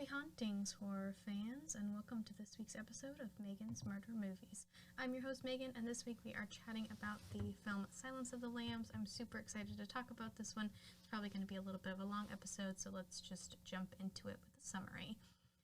Happy Hauntings, horror fans, and welcome to this week's episode of Megan's Murder Movies. I'm your host, Megan, and this week we are chatting about the film Silence of the Lambs. I'm super excited to talk about this one. It's probably going to be a little bit of a long episode, so let's just jump into it with a summary.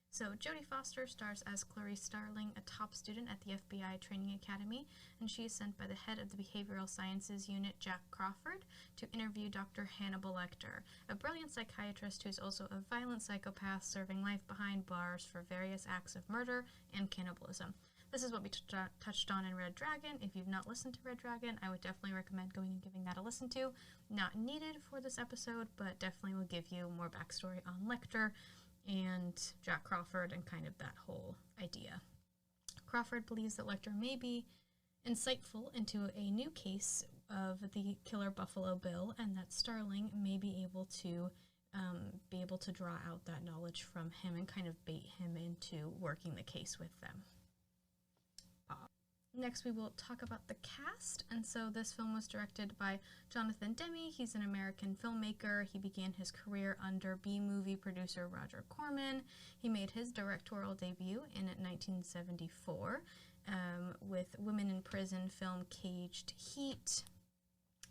So, Jodie Foster stars as Clarice Starling, a top student at the FBI Training Academy, and she is sent by the head of the Behavioral Sciences Unit, Jack Crawford, to interview Dr. Hannibal Lecter, a brilliant psychiatrist who is also a violent psychopath serving life behind bars for various acts of murder and cannibalism. This is what we touched on in Red Dragon. If you've not listened to Red Dragon, I would definitely recommend going and giving that a listen to. Not needed for this episode, but definitely will give you more backstory on Lecter and Jack Crawford and kind of that whole idea. Crawford believes that Lecter may be insightful into a new case of the killer Buffalo Bill, and that Starling may be able to draw out that knowledge from him and kind of bait him into working the case with them. Next, we will talk about the cast, and so this film was directed by Jonathan Demme. He's an American filmmaker. He began his career under B-movie producer Roger Corman. He made his directorial debut in 1974 with Women in Prison film Caged Heat,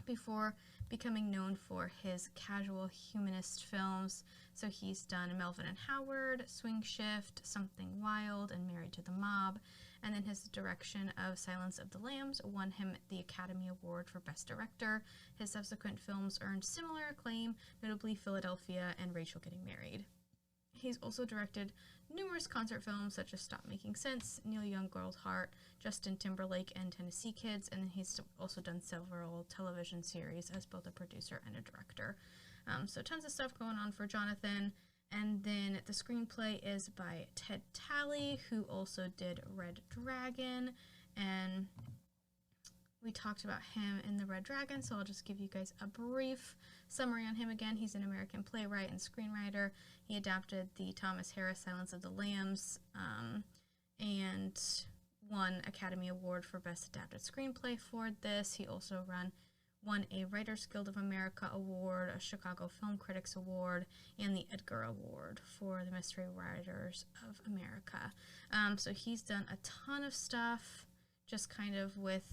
before becoming known for his casual humanist films. So he's done Melvin and Howard, Swing Shift, Something Wild, and Married to the Mob. And then his direction of Silence of the Lambs won him the Academy Award for Best Director. His subsequent films earned similar acclaim, notably Philadelphia and Rachel Getting Married. He's also directed numerous concert films such as Stop Making Sense, Neil Young, Girl's Heart, Justin Timberlake, and Tennessee Kids, and then he's also done several television series as both a producer and a director. So tons of stuff going on for Jonathan. And then the screenplay is by Ted Talley, who also did Red Dragon, and we talked about him in the Red Dragon, so I'll just give you guys a brief summary on him again. He's an American playwright and screenwriter. He adapted the Thomas Harris Silence of the Lambs and won Academy Award for Best Adapted Screenplay for this. He also won a Writers Guild of America Award, a Chicago Film Critics Award, and the Edgar Award for the Mystery Writers of America. So he's done a ton of stuff, just kind of with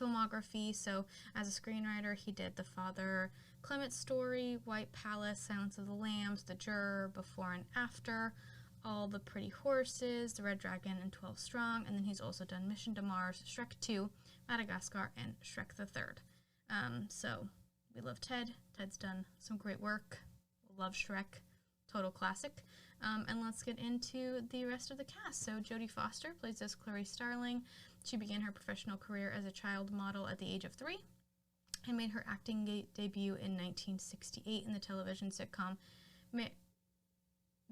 filmography. So as a screenwriter, he did The Father Clement Story, White Palace, Silence of the Lambs, The Juror, Before and After, All the Pretty Horses, The Red Dragon, and 12 Strong. And then he's also done Mission to Mars, Shrek 2, Madagascar, and Shrek the Third. So we love Ted. Ted's done some great work. Love Shrek. Total classic. And let's get into the rest of the cast. So Jodie Foster plays as Clarice Starling. She began her professional career as a child model at the age of 3 and made her acting debut in 1968 in the television sitcom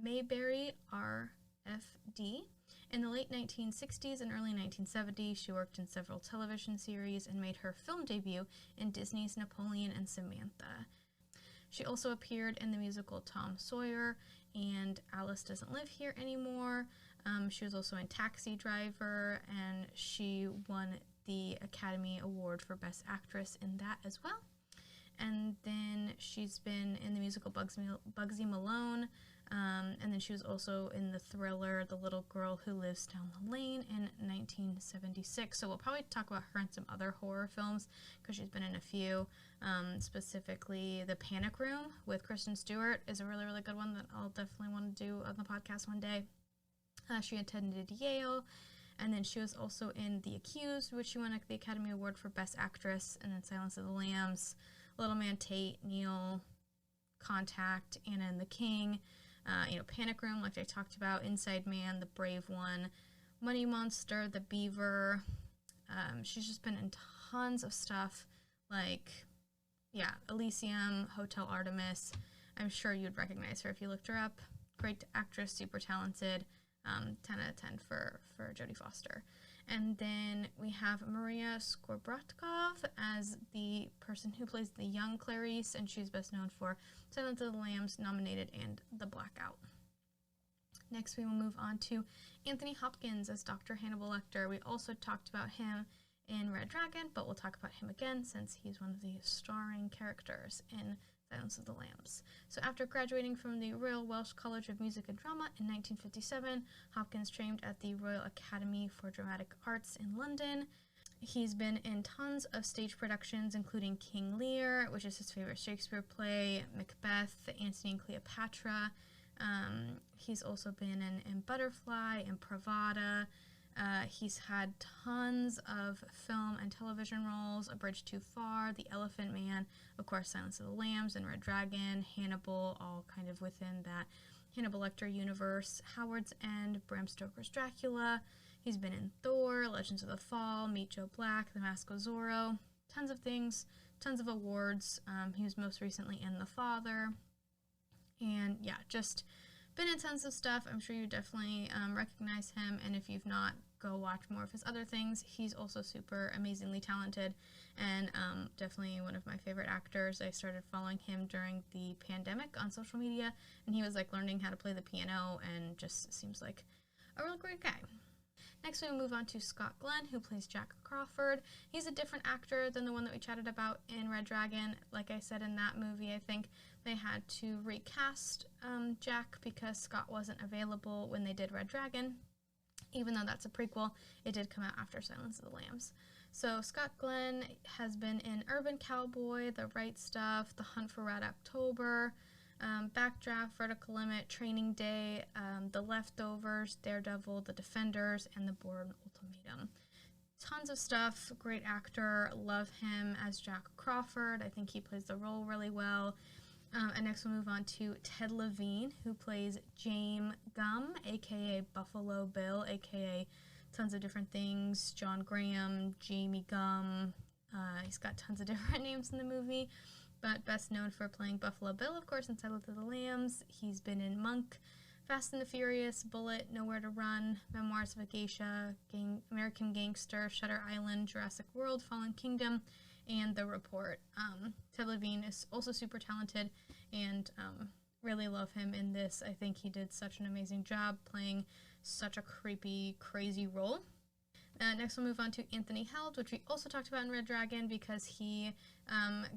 Mayberry RFD. In the late 1960s and early 1970s, she worked in several television series and made her film debut in Disney's Napoleon and Samantha. She also appeared in the musical Tom Sawyer and Alice Doesn't Live Here Anymore. She was also in Taxi Driver, and she won the Academy Award for Best Actress in that as well. And then she's been in the musical Bugsy Malone, and then she was also in the thriller The Little Girl Who Lives Down the Lane in 1976. So we'll probably talk about her in some other horror films because she's been in a few. Specifically, The Panic Room with Kristen Stewart is a really, really good one that I'll definitely want to do on the podcast one day. She attended Yale. And then she was also in The Accused, which she won the Academy Award for Best Actress, and then Silence of the Lambs, Little Man Tate, Neil, Contact, Anna and the King, Panic Room, like I talked about, Inside Man, The Brave One, Money Monster, The Beaver. She's just been in tons of stuff, like, Elysium, Hotel Artemis. I'm sure you'd recognize her if you looked her up. Great actress, super talented. 10 out of 10 for Jodie Foster. And then we have Maria Skvorbatkov as the person who plays the young Clarice, and she's best known for Silence of the Lambs, Nominated, and The Blackout. Next, we will move on to Anthony Hopkins as Dr. Hannibal Lecter. We also talked about him in Red Dragon, but we'll talk about him again since he's one of the starring characters in Silence of the Lambs. So after graduating from the Royal Welsh College of Music and Drama in 1957, Hopkins trained at the Royal Academy for Dramatic Arts in London. He's been in tons of stage productions, including King Lear, which is his favorite Shakespeare play, Macbeth, Antony and Cleopatra. He's also been in Butterfly and Pravada. He's had tons of film and television roles, A Bridge Too Far, The Elephant Man, of course, Silence of the Lambs and Red Dragon, Hannibal, all kind of within that Hannibal Lecter universe, Howard's End, Bram Stoker's Dracula. He's been in Thor, Legends of the Fall, Meet Joe Black, The Mask of Zorro, tons of things, tons of awards. He was most recently in The Father. And yeah, just been in tons of stuff. I'm sure you definitely recognize him, and if you've not, go watch more of his other things. He's also super amazingly talented, and definitely one of my favorite actors. I started following him during the pandemic on social media, and he was like learning how to play the piano, and just seems like a real great guy. Next, we move on to Scott Glenn, who plays Jack Crawford. He's a different actor than the one that we chatted about in Red Dragon. Like I said, in that movie, I think they had to recast Jack because Scott wasn't available when they did Red Dragon. Even though that's a prequel, it did come out after Silence of the Lambs. So Scott Glenn has been in Urban Cowboy, The Right Stuff, The Hunt for Red October, Backdraft, Vertical Limit, Training Day, The Leftovers, Daredevil, The Defenders, and The Bourne Ultimatum. Tons of stuff. Great actor. Love him as Jack Crawford. I think he plays the role really well. And next we'll move on to Ted Levine, who plays James Gum, a.k.a. Buffalo Bill, a.k.a. tons of different things. John Graham, Jamie Gum. He's got tons of different names in the movie, but best known for playing Buffalo Bill, of course, in Silence of the Lambs. He's been in Monk, Fast and the Furious, Bullet, Nowhere to Run, Memoirs of a Geisha, American Gangster, Shutter Island, Jurassic World, Fallen Kingdom, and The Report. Ted Levine is also super talented, and really love him in this. I think he did such an amazing job playing such a creepy, crazy role. Next we'll move on to Anthony Held, which we also talked about in Red Dragon because he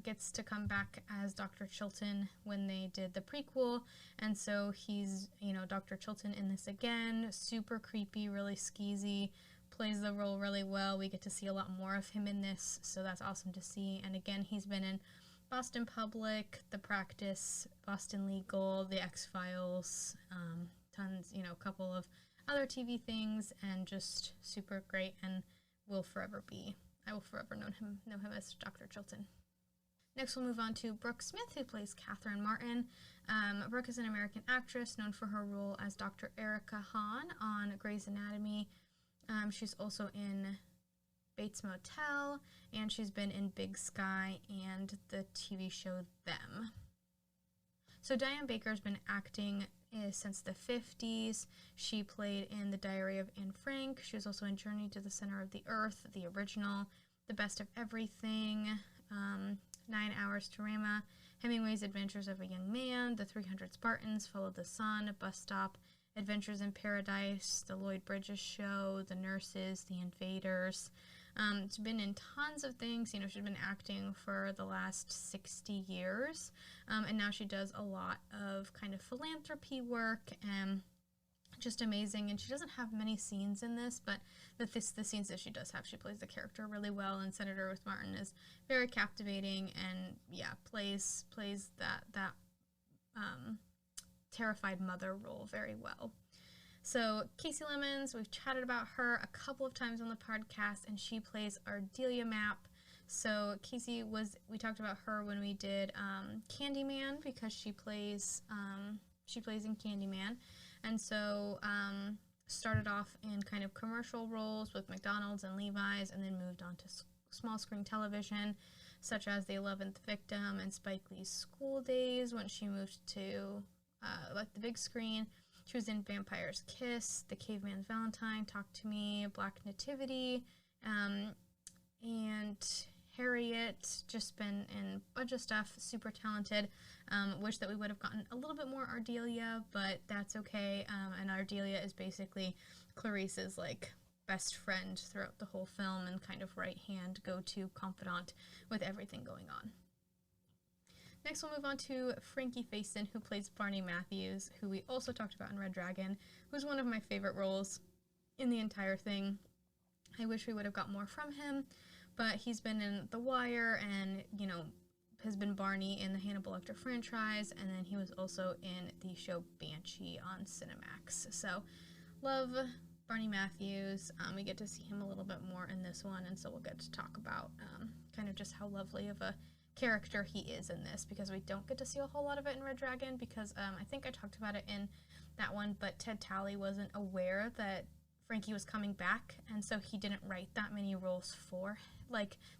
gets to come back as Dr. Chilton when they did the prequel, and so he's, Dr. Chilton in this again. Super creepy, really skeezy, plays the role really well. We get to see a lot more of him in this, so that's awesome to see. And again, he's been in Boston Public, The Practice, Boston Legal, The X-Files, tons, a couple of other TV things, and just super great, and I will forever know him as Dr. Chilton. Next we'll move on to Brooke Smith, who plays Catherine Martin. Brooke is an American actress known for her role as Dr. Erica Hahn on Grey's Anatomy. She's also in Bates Motel, and she's been in Big Sky and the TV show Them. So Diane Baker's been acting since the 50s. She played in The Diary of Anne Frank. She was also in Journey to the Center of the Earth, the original, The Best of Everything, 9 Hours to Rama, Hemingway's Adventures of a Young Man, The 300 Spartans, Follow the Sun, Bus Stop, Adventures in Paradise, The Lloyd Bridges Show, The Nurses, The Invaders. She's been in tons of things. She's been acting for the last 60 years, and now she does a lot of kind of philanthropy work, and just amazing. And she doesn't have many scenes in this, but the scenes that she does have, she plays the character really well, and Senator Ruth Martin is very captivating, and plays that terrified mother role very well. So Casey Lemons, we've chatted about her a couple of times on the podcast, and she plays Ardelia Mapp. So Casey we talked about her when we did Candyman, because she plays in Candyman, and so started off in kind of commercial roles with McDonald's and Levi's, and then moved on to small screen television, such as The 11th Victim and Spike Lee's School Days. When she moved to the big screen, she was in Vampire's Kiss, The Caveman's Valentine, Talk to Me, Black Nativity, and Harriet. Just been in a bunch of stuff, super talented. Wish that we would have gotten a little bit more Ardelia, but that's okay. And Ardelia is basically Clarice's best friend throughout the whole film, and kind of right-hand go-to confidant with everything going on. Next, we'll move on to Frankie Faison, who plays Barney Matthews, who we also talked about in Red Dragon, who's one of my favorite roles in the entire thing. I wish we would have got more from him, but he's been in The Wire and, has been Barney in the Hannibal Lecter franchise, and then he was also in the show Banshee on Cinemax. So, love Barney Matthews. We get to see him a little bit more in this one, and so we'll get to talk about kind of just how lovely of a character he is in this, because we don't get to see a whole lot of it in Red Dragon, because I think I talked about it in that one, but Ted Talley wasn't aware that Frankie was coming back, and so he didn't write that many roles for,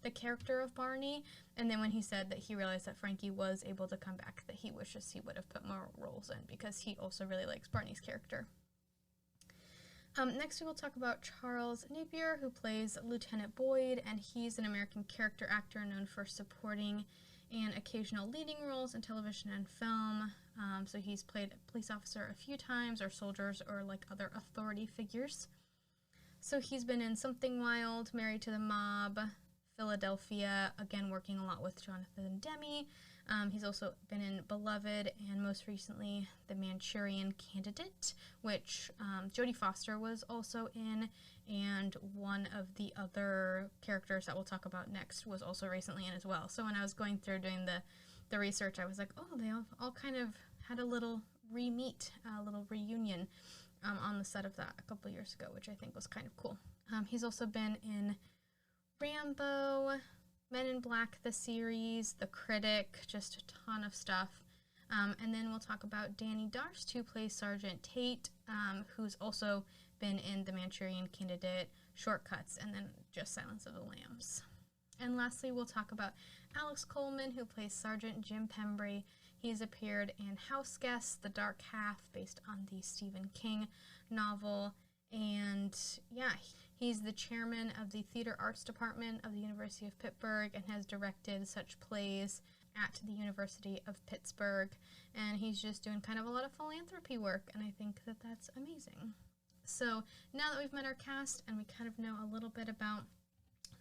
the character of Barney, and then when he said that he realized that Frankie was able to come back, that he wishes he would have put more roles in, because he also really likes Barney's character. Next, we will talk about Charles Napier, who plays Lieutenant Boyd, and he's an American character actor known for supporting and occasional leading roles in television and film. So he's played a police officer a few times, or soldiers, or other authority figures. So he's been in Something Wild, Married to the Mob, Philadelphia, again working a lot with Jonathan Demme. He's also been in Beloved, and most recently The Manchurian Candidate, which Jodie Foster was also in, and one of the other characters that we'll talk about next was also recently in as well. So when I was going through doing the research, I was like, oh, they all kind of had a little re-meet, a little reunion on the set of that a couple years ago, which I think was kind of cool. He's also been in Rambo, Men in Black, the series, The Critic, just a ton of stuff. And then we'll talk about Danny Darst, who plays Sergeant Tate, who's also been in The Manchurian Candidate, Shortcuts, and then just Silence of the Lambs. And lastly, we'll talk about Alex Coleman, who plays Sergeant Jim Pembry. He's appeared in House Guests, The Dark Half, based on the Stephen King novel. And yeah, he's the chairman of the Theater Arts Department of the University of Pittsburgh and has directed such plays at the University of Pittsburgh. And he's just doing kind of a lot of philanthropy work, and I think that that's amazing. So now that we've met our cast and we kind of know a little bit about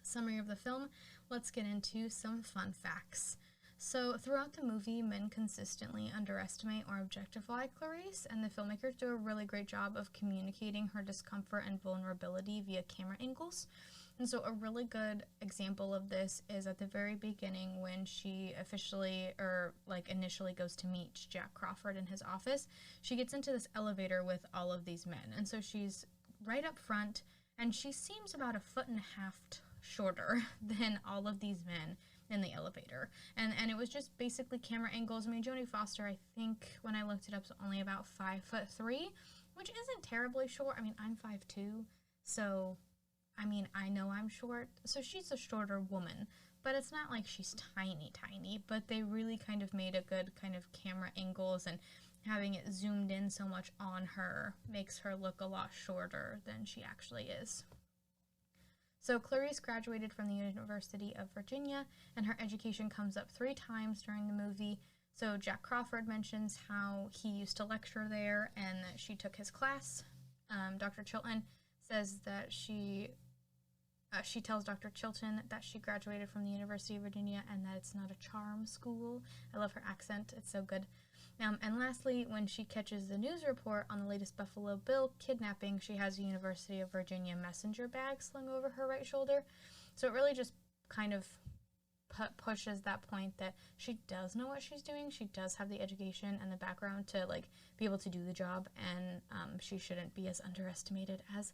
summary of the film, let's get into some fun facts. So throughout the movie, men consistently underestimate or objectify Clarice, and the filmmakers do a really great job of communicating her discomfort and vulnerability via camera angles. And so a really good example of this is at the very beginning when she initially goes to meet Jack Crawford in his office. She gets into this elevator with all of these men, and so she's right up front, and she seems about 1.5 feet shorter than all of these men in the elevator, and it was just basically camera angles. I mean, Jodie Foster, I think when I looked it up, is only about 5'3", which isn't terribly short. I mean, I'm 5'2", so I mean, I know I'm short, so she's a shorter woman, but it's not like she's tiny, but they really kind of made a good kind of camera angles, and having it zoomed in so much on her makes her look a lot shorter than she actually is. So Clarice graduated from the University of Virginia, and her education comes up 3 times during the movie. So Jack Crawford mentions how he used to lecture there and that she took his class. Dr. Chilton says that she tells Dr. Chilton that she graduated from the University of Virginia and that it's not a charm school. I love her accent. It's so good. And lastly, when she catches the news report on the latest Buffalo Bill kidnapping, she has a University of Virginia messenger bag slung over her right shoulder. So it really just kind of pushes that point that she does know what she's doing. She does have the education and the background to be able to do the job, and she shouldn't be as underestimated as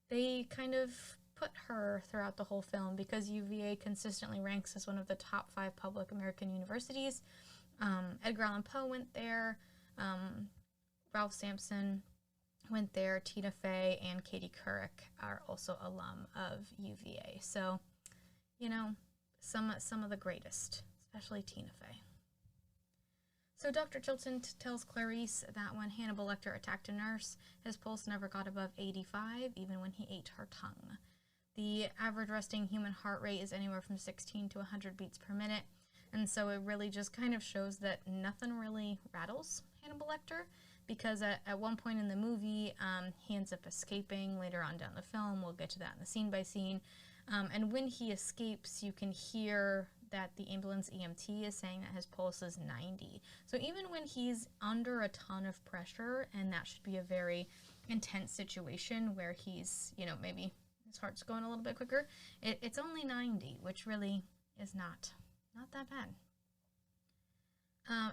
they kind of put her throughout the whole film, because UVA consistently ranks as one of the top 5 public American universities. Edgar Allan Poe went there, Ralph Sampson went there, Tina Fey and Katie Couric are also alum of UVA. So, some of the greatest, especially Tina Fey. So Dr. Chilton tells Clarice that when Hannibal Lecter attacked a nurse, his pulse never got above 85, even when he ate her tongue. The average resting human heart rate is anywhere from 16 to 100 beats per minute. And so it really just kind of shows that nothing really rattles Hannibal Lecter, because at one point in the movie, he ends up escaping later on down the film. We'll get to that in the scene by scene. And when he escapes, you can hear that the ambulance EMT is saying that his pulse is 90. So even when he's under a ton of pressure, and that should be a very intense situation where he's, you know, maybe his heart's going a little bit quicker, it's only 90, which really is not that bad.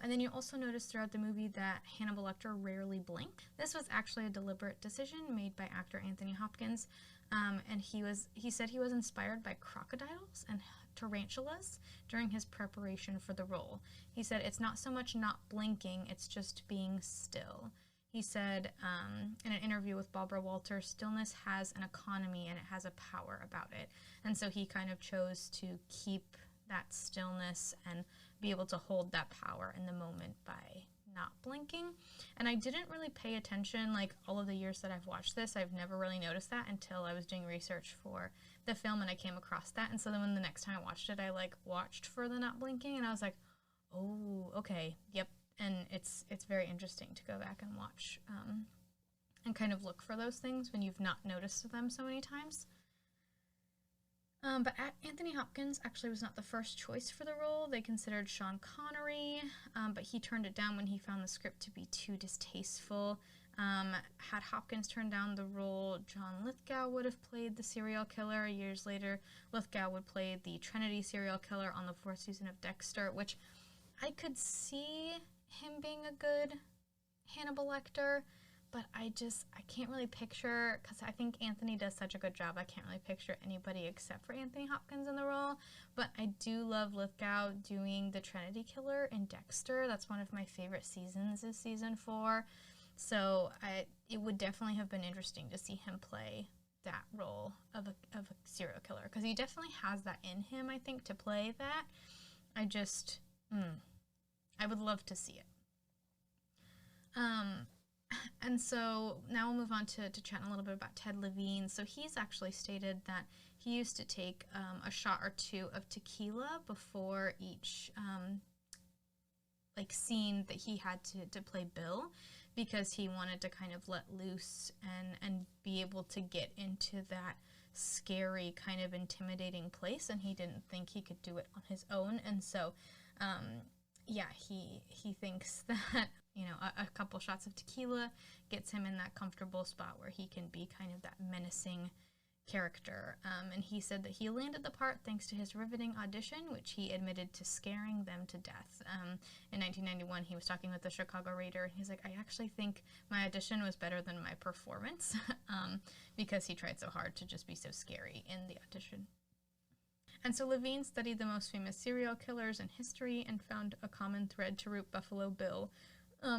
And then you also notice throughout the movie that Hannibal Lecter rarely blinked. This was actually a deliberate decision made by actor Anthony Hopkins, and he said he was inspired by crocodiles and tarantulas during his preparation for the role. He said, "It's not so much not blinking, it's just being still." He said in an interview with Barbara Walters, stillness has an economy and it has a power about it. And so he kind of chose to keep that stillness and be able to hold that power in the moment by not blinking. And I didn't really pay attention, like, all of the years that I've watched this. I've never really noticed that until I was doing research for the film and I came across that. And so then when the next time I watched it, I like watched for the not blinking and I was like, oh, okay, yep. And it's very interesting to go back and watch and kind of look for those things when you've not noticed them so many times. But Anthony Hopkins actually was not the first choice for the role. They considered Sean Connery, but he turned it down when he found the script to be too distasteful. Had Hopkins turned down the role, John Lithgow would have played the serial killer. Years later, Lithgow would play the Trinity serial killer on the 4th season of Dexter, which I could see him being a good Hannibal Lecter, but I can't really picture, because I think Anthony does such a good job, I can't really picture anybody except for Anthony Hopkins in the role. But I do love Lithgow doing the Trinity killer in Dexter. That's one of my favorite seasons, is season 4. So it would definitely have been interesting to see him play that role of a serial killer, because he definitely has that in him, I think, to play that. I would love to see it. And so now we'll move on to chat a little bit about Ted Levine. So he's actually stated that he used to take a shot or two of tequila before each scene that he had to play Bill, because he wanted to kind of let loose and be able to get into that scary, kind of intimidating place, and he didn't think he could do it on his own. And so he thinks that, you know, a couple shots of tequila gets him in that comfortable spot where he can be kind of that menacing character. And he said that he landed the part thanks to his riveting audition, which he admitted to scaring them to death. In 1991, he was talking with the Chicago Reader, and he's like, I actually think my audition was better than my performance, because he tried so hard to just be so scary in the audition. And so Levine studied the most famous serial killers in history and found a common thread to root Buffalo Bill.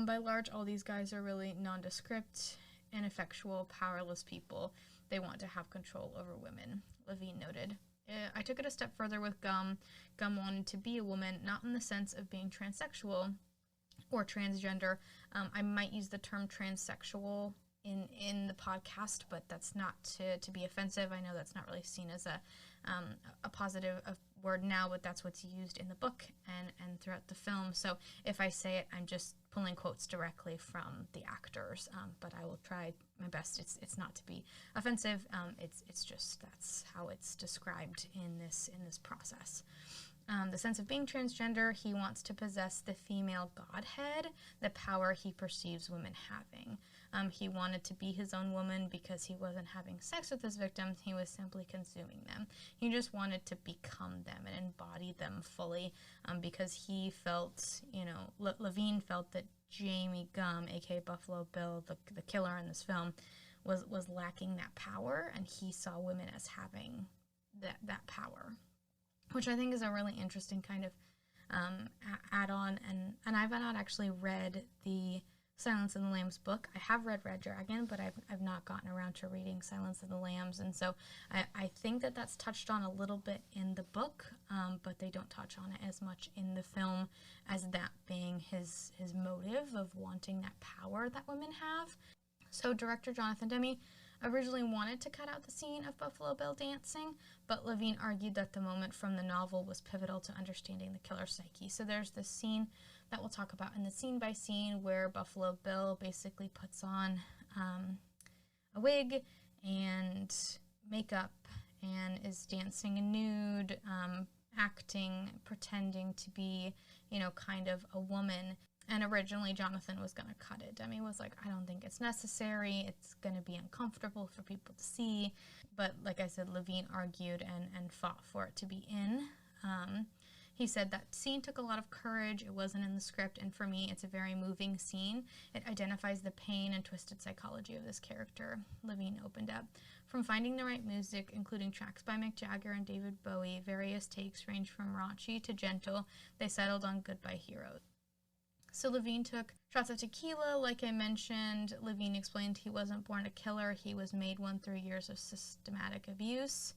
By large, all these guys are really nondescript, ineffectual, powerless people. They want to have control over women, Levine noted. I took it a step further with Gum. Gum wanted to be a woman, not in the sense of being transsexual or transgender. I might use the term transsexual in the podcast, but that's not to be offensive. I know that's not really seen as a positive word now, but that's what's used in the book and throughout the film. So if I say it, I'm just pulling quotes directly from the actors, but I will try my best. It's not to be offensive. It's just that's how it's described in this process. The sense of being transgender, he wants to possess the female godhead, the power he perceives women having. He wanted to be his own woman because he wasn't having sex with his victims, he was simply consuming them. He just wanted to become them and embody them fully, because he felt, you know, Levine felt that Jamie Gum, aka Buffalo Bill, the killer in this film, was lacking that power, and he saw women as having that power, which I think is a really interesting kind of add-on. And I've not actually read the Silence of the Lambs book. I have read Red Dragon, but I've not gotten around to reading Silence of the Lambs, and so I think that that's touched on a little bit in the book, but they don't touch on it as much in the film as that being his motive of wanting that power that women have. So director Jonathan Demme originally wanted to cut out the scene of Buffalo Bill dancing, but Levine argued that the moment from the novel was pivotal to understanding the killer's psyche. So there's this scene that we'll talk about in the scene by scene where Buffalo Bill basically puts on a wig and makeup and is dancing nude acting, pretending to be, kind of a woman. And originally Jonathan was going to cut it. Demi was like, I don't think it's necessary. It's going to be uncomfortable for people to see. But like I said, Levine argued and fought for it to be in. He said that scene took a lot of courage. It wasn't in the script. And for me, it's a very moving scene. It identifies the pain and twisted psychology of this character. Levine opened up. From finding the right music, including tracks by Mick Jagger and David Bowie, various takes ranged from raunchy to gentle. They settled on Goodbye Heroes. So Levine took shots of tequila. Like I mentioned, Levine explained he wasn't born a killer. He was made one through years of systematic abuse.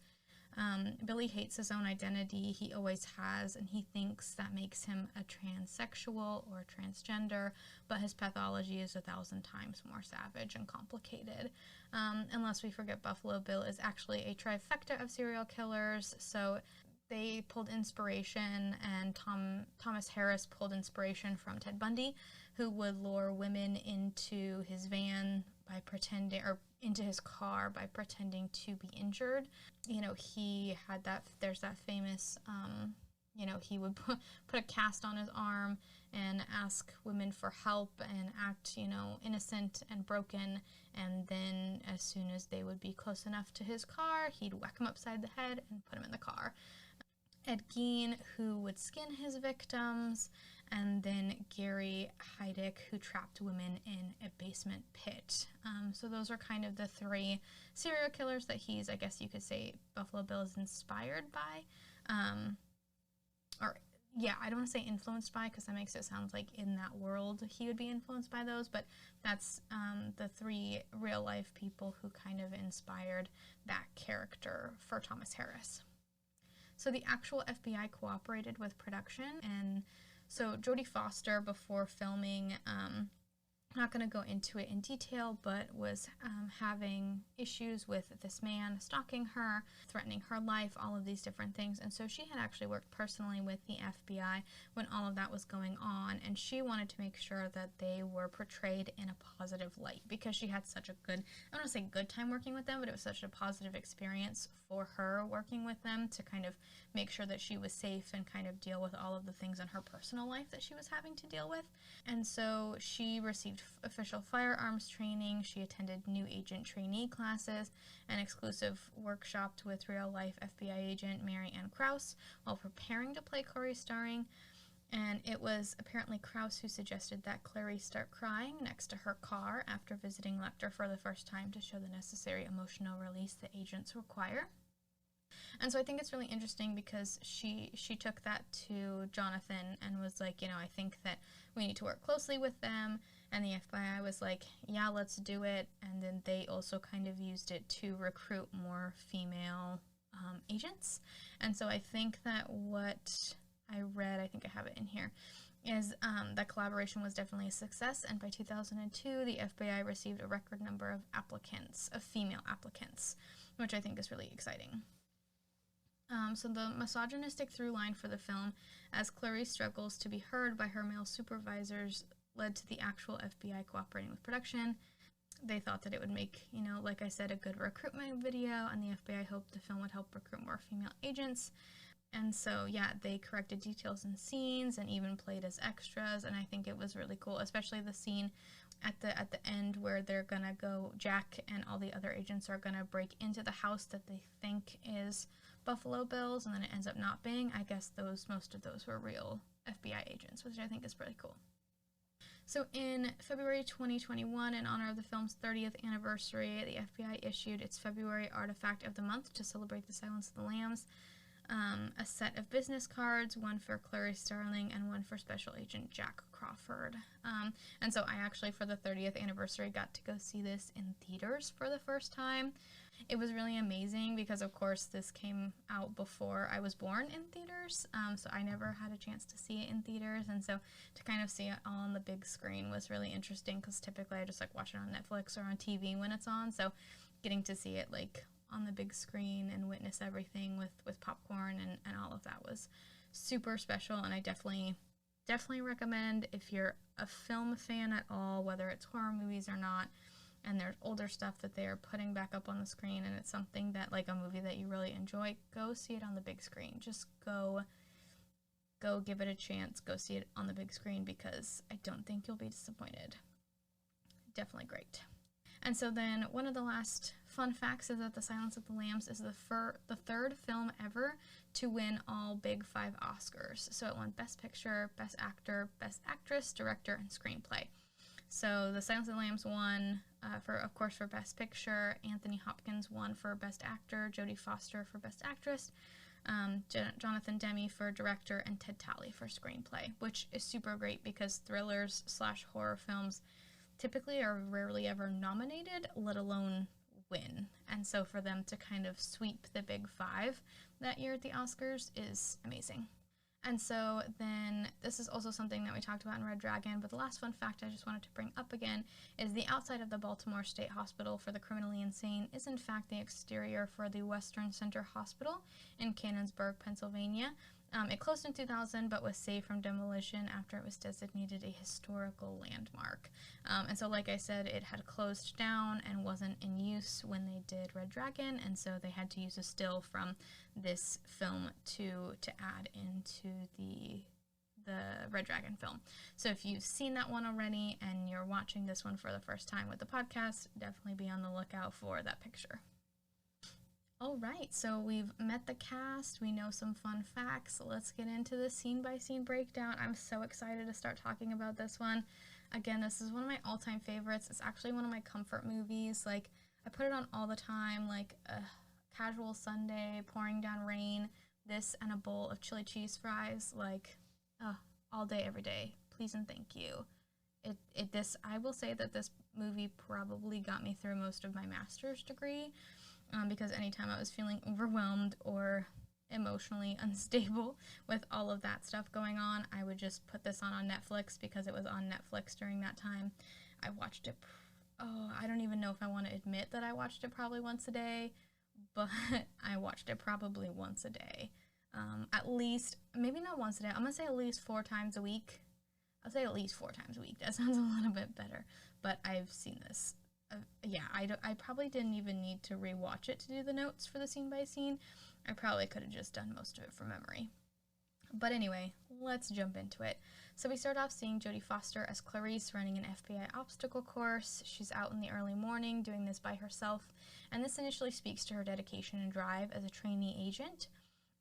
Billy hates his own identity. He always has, and he thinks that makes him a transsexual or a transgender, but his pathology is 1,000 times more savage and complicated. Unless we forget Buffalo Bill is actually a trifecta of serial killers, so they pulled inspiration, and Thomas Harris pulled inspiration from Ted Bundy, who would lure women into his van by pretending, or into his car by pretending to be injured. He had there's that famous, he would put a cast on his arm and ask women for help and act, innocent and broken. And then as soon as they would be close enough to his car, he'd whack them upside the head and put them in the car. Ed Gein, who would skin his victims, and then Gary Heidick, who trapped women in a basement pit. So those are kind of the three serial killers that he's, I guess you could say, Buffalo Bill is inspired by. I don't want to say influenced by, because that makes it sound like in that world he would be influenced by those, but that's the three real-life people who kind of inspired that character for Thomas Harris. So the actual FBI cooperated with production, and so Jodie Foster, before filming, not going to go into it in detail, but was having issues with this man stalking her, threatening her life, all of these different things. And so she had actually worked personally with the FBI when all of that was going on, and she wanted to make sure that they were portrayed in a positive light, because she had such a good, I don't want to say good time working with them, but it was such a positive experience for her working with them to kind of make sure that she was safe and kind of deal with all of the things in her personal life that she was having to deal with. And so she received official firearms training. She attended new agent trainee classes and exclusive workshops with real-life FBI agent Mary Ann Krause while preparing to play Clarice Starling. And it was apparently Krause who suggested that Clarice start crying next to her car after visiting Lecter for the first time to show the necessary emotional release that agents require. And so I think it's really interesting because she took that to Jonathan and was like, I think that we need to work closely with them. And the FBI was like, yeah, let's do it. And then they also kind of used it to recruit more female agents. And so I think that what I read, I think I have it in here, is that collaboration was definitely a success. And by 2002, the FBI received a record number of female applicants, which I think is really exciting. So the misogynistic through line for the film, as Clarice struggles to be heard by her male supervisors, led to the actual FBI cooperating with production. They thought that it would make, like I said, a good recruitment video, and the FBI hoped the film would help recruit more female agents. And so, yeah, they corrected details in scenes and even played as extras, and I think it was really cool, especially the scene at the end where they're gonna go, Jack and all the other agents are gonna break into the house that they think is Buffalo Bill's, and then it ends up not being. I guess most of those were real FBI agents, which I think is pretty cool. So in February 2021, in honor of the film's 30th anniversary, the FBI issued its February Artifact of the Month to celebrate the Silence of the Lambs. A set of business cards, one for Clarice Starling and one for Special Agent Jack Crawford. And so I actually, for the 30th anniversary, got to go see this in theaters for the first time. It was really amazing because, of course, this came out before I was born in theaters, so I never had a chance to see it in theaters, and so to kind of see it all on the big screen was really interesting because typically I just watch it on Netflix or on TV when it's on, so getting to see it on the big screen and witness everything with popcorn and all of that was super special, and I definitely recommend, if you're a film fan at all, whether it's horror movies or not, and there's older stuff that they're putting back up on the screen, and it's something that, like a movie that you really enjoy, go see it on the big screen. Just go give it a chance. Go see it on the big screen, because I don't think you'll be disappointed. Definitely great. And so then one of the last fun facts is that The Silence of the Lambs is the third film ever to win all Big Five Oscars. So it won Best Picture, Best Actor, Best Actress, Director, and Screenplay. So The Silence of the Lambs won, for Best Picture. Anthony Hopkins won for Best Actor, Jodie Foster for Best Actress, Jonathan Demme for Director, and Ted Talley for Screenplay, which is super great because thrillers/horror films typically are rarely ever nominated, let alone win. And so for them to kind of sweep the Big Five that year at the Oscars is amazing. And so then this is also something that we talked about in Red Dragon, but the last fun fact I just wanted to bring up again is the outside of the Baltimore State Hospital for the Criminally Insane is in fact the exterior for the Western Center Hospital in Canonsburg, Pennsylvania. It closed in 2000 but was saved from demolition after it was designated a historical landmark. And so like I said, it had closed down and wasn't in use when they did Red Dragon, and so they had to use a still from this film to add into the Red Dragon film. So if you've seen that one already and you're watching this one for the first time with the podcast, definitely be on the lookout for that picture. All right, so we've met the cast, we know some fun facts. Let's get into the scene-by-scene breakdown. I'm so excited to start talking about this one. Again, this is one of my all-time favorites. It's actually one of my comfort movies. Like, I put it on all the time, like a casual Sunday, pouring down rain, this and a bowl of chili cheese fries, like, all day, every day. Please and thank you. I will say that this movie probably got me through most of my master's degree. Because anytime I was feeling overwhelmed or emotionally unstable with all of that stuff going on, I would just put this on Netflix because it was on Netflix during that time. I watched it, I don't even know if I want to admit that I watched it probably once a day, but I watched it probably once a day. At least, maybe not once a day, I'm going to say at least 4 times a week. I'll say at least 4 times a week. That sounds a little bit better, but I've seen this. I probably didn't even need to rewatch it to do the notes for the scene by scene. I probably could have just done most of it from memory. But anyway, let's jump into it. So we start off seeing Jodie Foster as Clarice running an FBI obstacle course. She's out in the early morning doing this by herself, and this initially speaks to her dedication and drive as a trainee agent.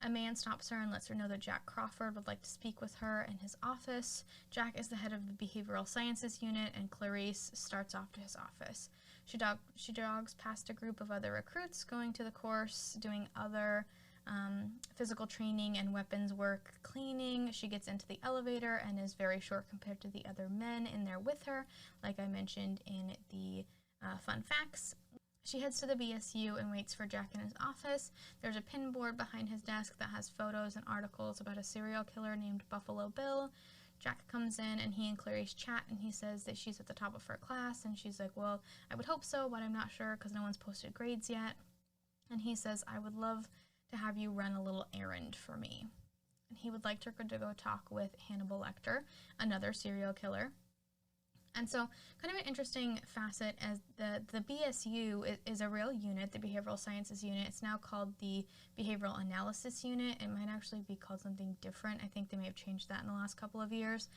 A man stops her and lets her know that Jack Crawford would like to speak with her in his office. Jack is the head of the Behavioral Sciences Unit, and Clarice starts off to his office. She jogs past a group of other recruits going to the course, doing other physical training and weapons work, cleaning. She gets into the elevator and is very short compared to the other men in there with her, like I mentioned in the fun facts. She heads to the BSU and waits for Jack in his office. There's a pin board behind his desk that has photos and articles about a serial killer named Buffalo Bill. Jack comes in and he and Clarice chat, and he says that she's at the top of her class, and she's like, well, I would hope so, but I'm not sure because no one's posted grades yet. And he says, I would love to have you run a little errand for me. And he would like her to go talk with Hannibal Lecter, another serial killer. And so kind of an interesting facet as the BSU is a real unit, the Behavioral Sciences Unit. It's now called the Behavioral Analysis Unit. It might actually be called something different. I think they may have changed that in the last couple of years.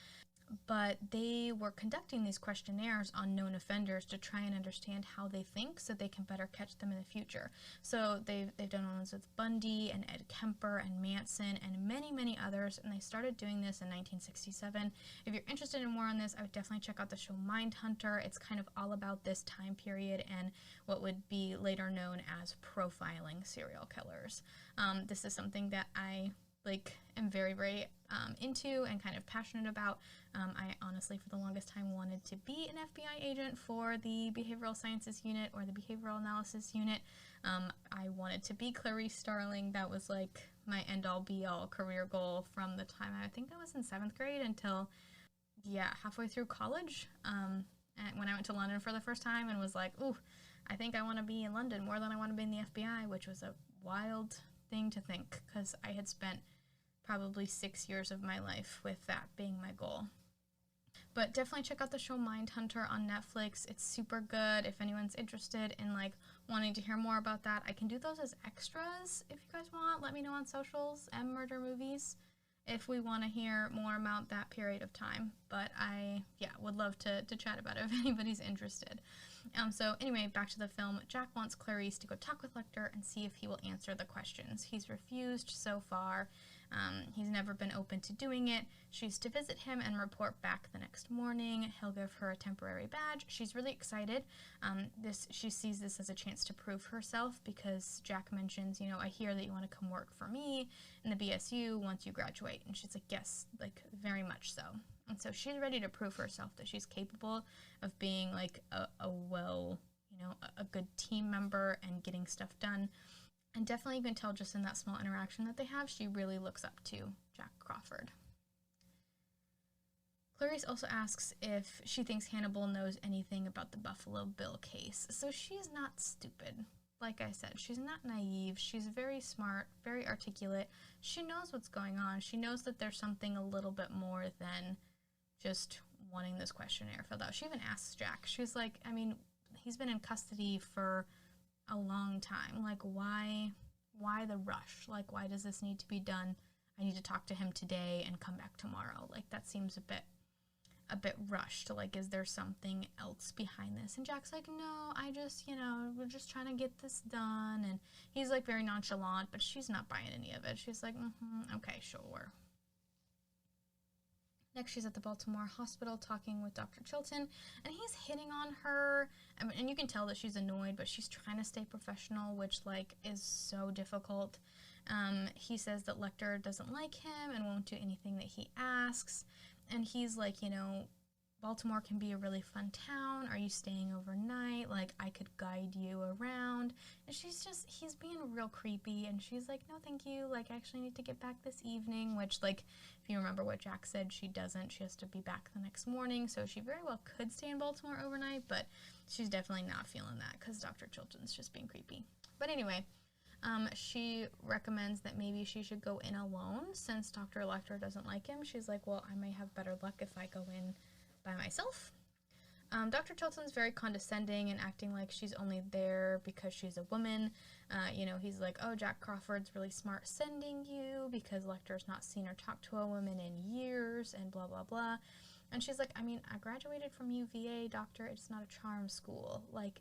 But they were conducting these questionnaires on known offenders to try and understand how they think so they can better catch them in the future. So they've done ones with Bundy and Ed Kemper and Manson and many, many others, and they started doing this in 1967. If you're interested in more on this, I would definitely check out the show Mindhunter. It's kind of all about this time period and what would be later known as profiling serial killers. This is something that I am very, very into and kind of passionate about. I honestly, for the longest time, wanted to be an FBI agent for the Behavioral Sciences Unit or the Behavioral Analysis Unit. I wanted to be Clarice Starling. That was like my end-all, be-all career goal from the time I think I was in 7th grade until, halfway through college. And when I went to London for the first time and was like, ooh, I think I want to be in London more than I want to be in the FBI, which was a wild thing to think because I had spent probably 6 years of my life with that being my goal. But definitely check out the show Mindhunter on Netflix. It's super good. If anyone's interested in like wanting to hear more about that, I can do those as extras if you guys want. Let me know on socials, Murder Movies, if we want to hear more about that period of time. But I, would love to chat about it if anybody's interested. So anyway, back to the film. Jack wants Clarice to go talk with Lecter and see if he will answer the questions. He's refused so far. He's never been open to doing it. She's to visit him and report back the next morning. He'll give her a temporary badge. She's really excited. She sees this as a chance to prove herself because Jack mentions, I hear that you want to come work for me in the BSU once you graduate. And she's like, yes, like very much so. And so she's ready to prove herself that she's capable of being like a good team member and getting stuff done. And definitely you can tell just in that small interaction that they have, she really looks up to Jack Crawford. Clarice also asks if she thinks Hannibal knows anything about the Buffalo Bill case. So she's not stupid. Like I said, she's not naive. She's very smart, very articulate. She knows what's going on. She knows that there's something a little bit more than just wanting this questionnaire filled out. She even asks Jack. She's like, he's been in custody for a long time. Like, why the rush? Like, why does this need to be done? I need to talk to him today and come back tomorrow. Like, that seems a bit rushed. Like, is there something else behind this? And Jack's like, no, I just, we're just trying to get this done. And he's like very nonchalant, but she's not buying any of it. She's like, okay, sure. Next, she's at the Baltimore hospital talking with Dr. Chilton, and he's hitting on her. And you can tell that she's annoyed, but she's trying to stay professional, which, like, is so difficult. He says that Lecter doesn't like him and won't do anything that he asks. And he's like, Baltimore can be a really fun town. Are you staying overnight? Like, I could guide you around. And he's being real creepy. And she's like, no, thank you. Like, I actually need to get back this evening, which, like, if you remember what Jack said, she doesn't. She has to be back the next morning. So she very well could stay in Baltimore overnight, but she's definitely not feeling that because Dr. Chilton's just being creepy. But anyway, she recommends that maybe she should go in alone since Dr. Lecter doesn't like him. She's like, well, I may have better luck if I go in by myself. Dr. Chilton's very condescending and acting like she's only there because she's a woman. He's like, oh, Jack Crawford's really smart sending you because Lecter's not seen or talked to a woman in years and blah, blah, blah. And she's like, I graduated from UVA, doctor. It's not a charm school. Like,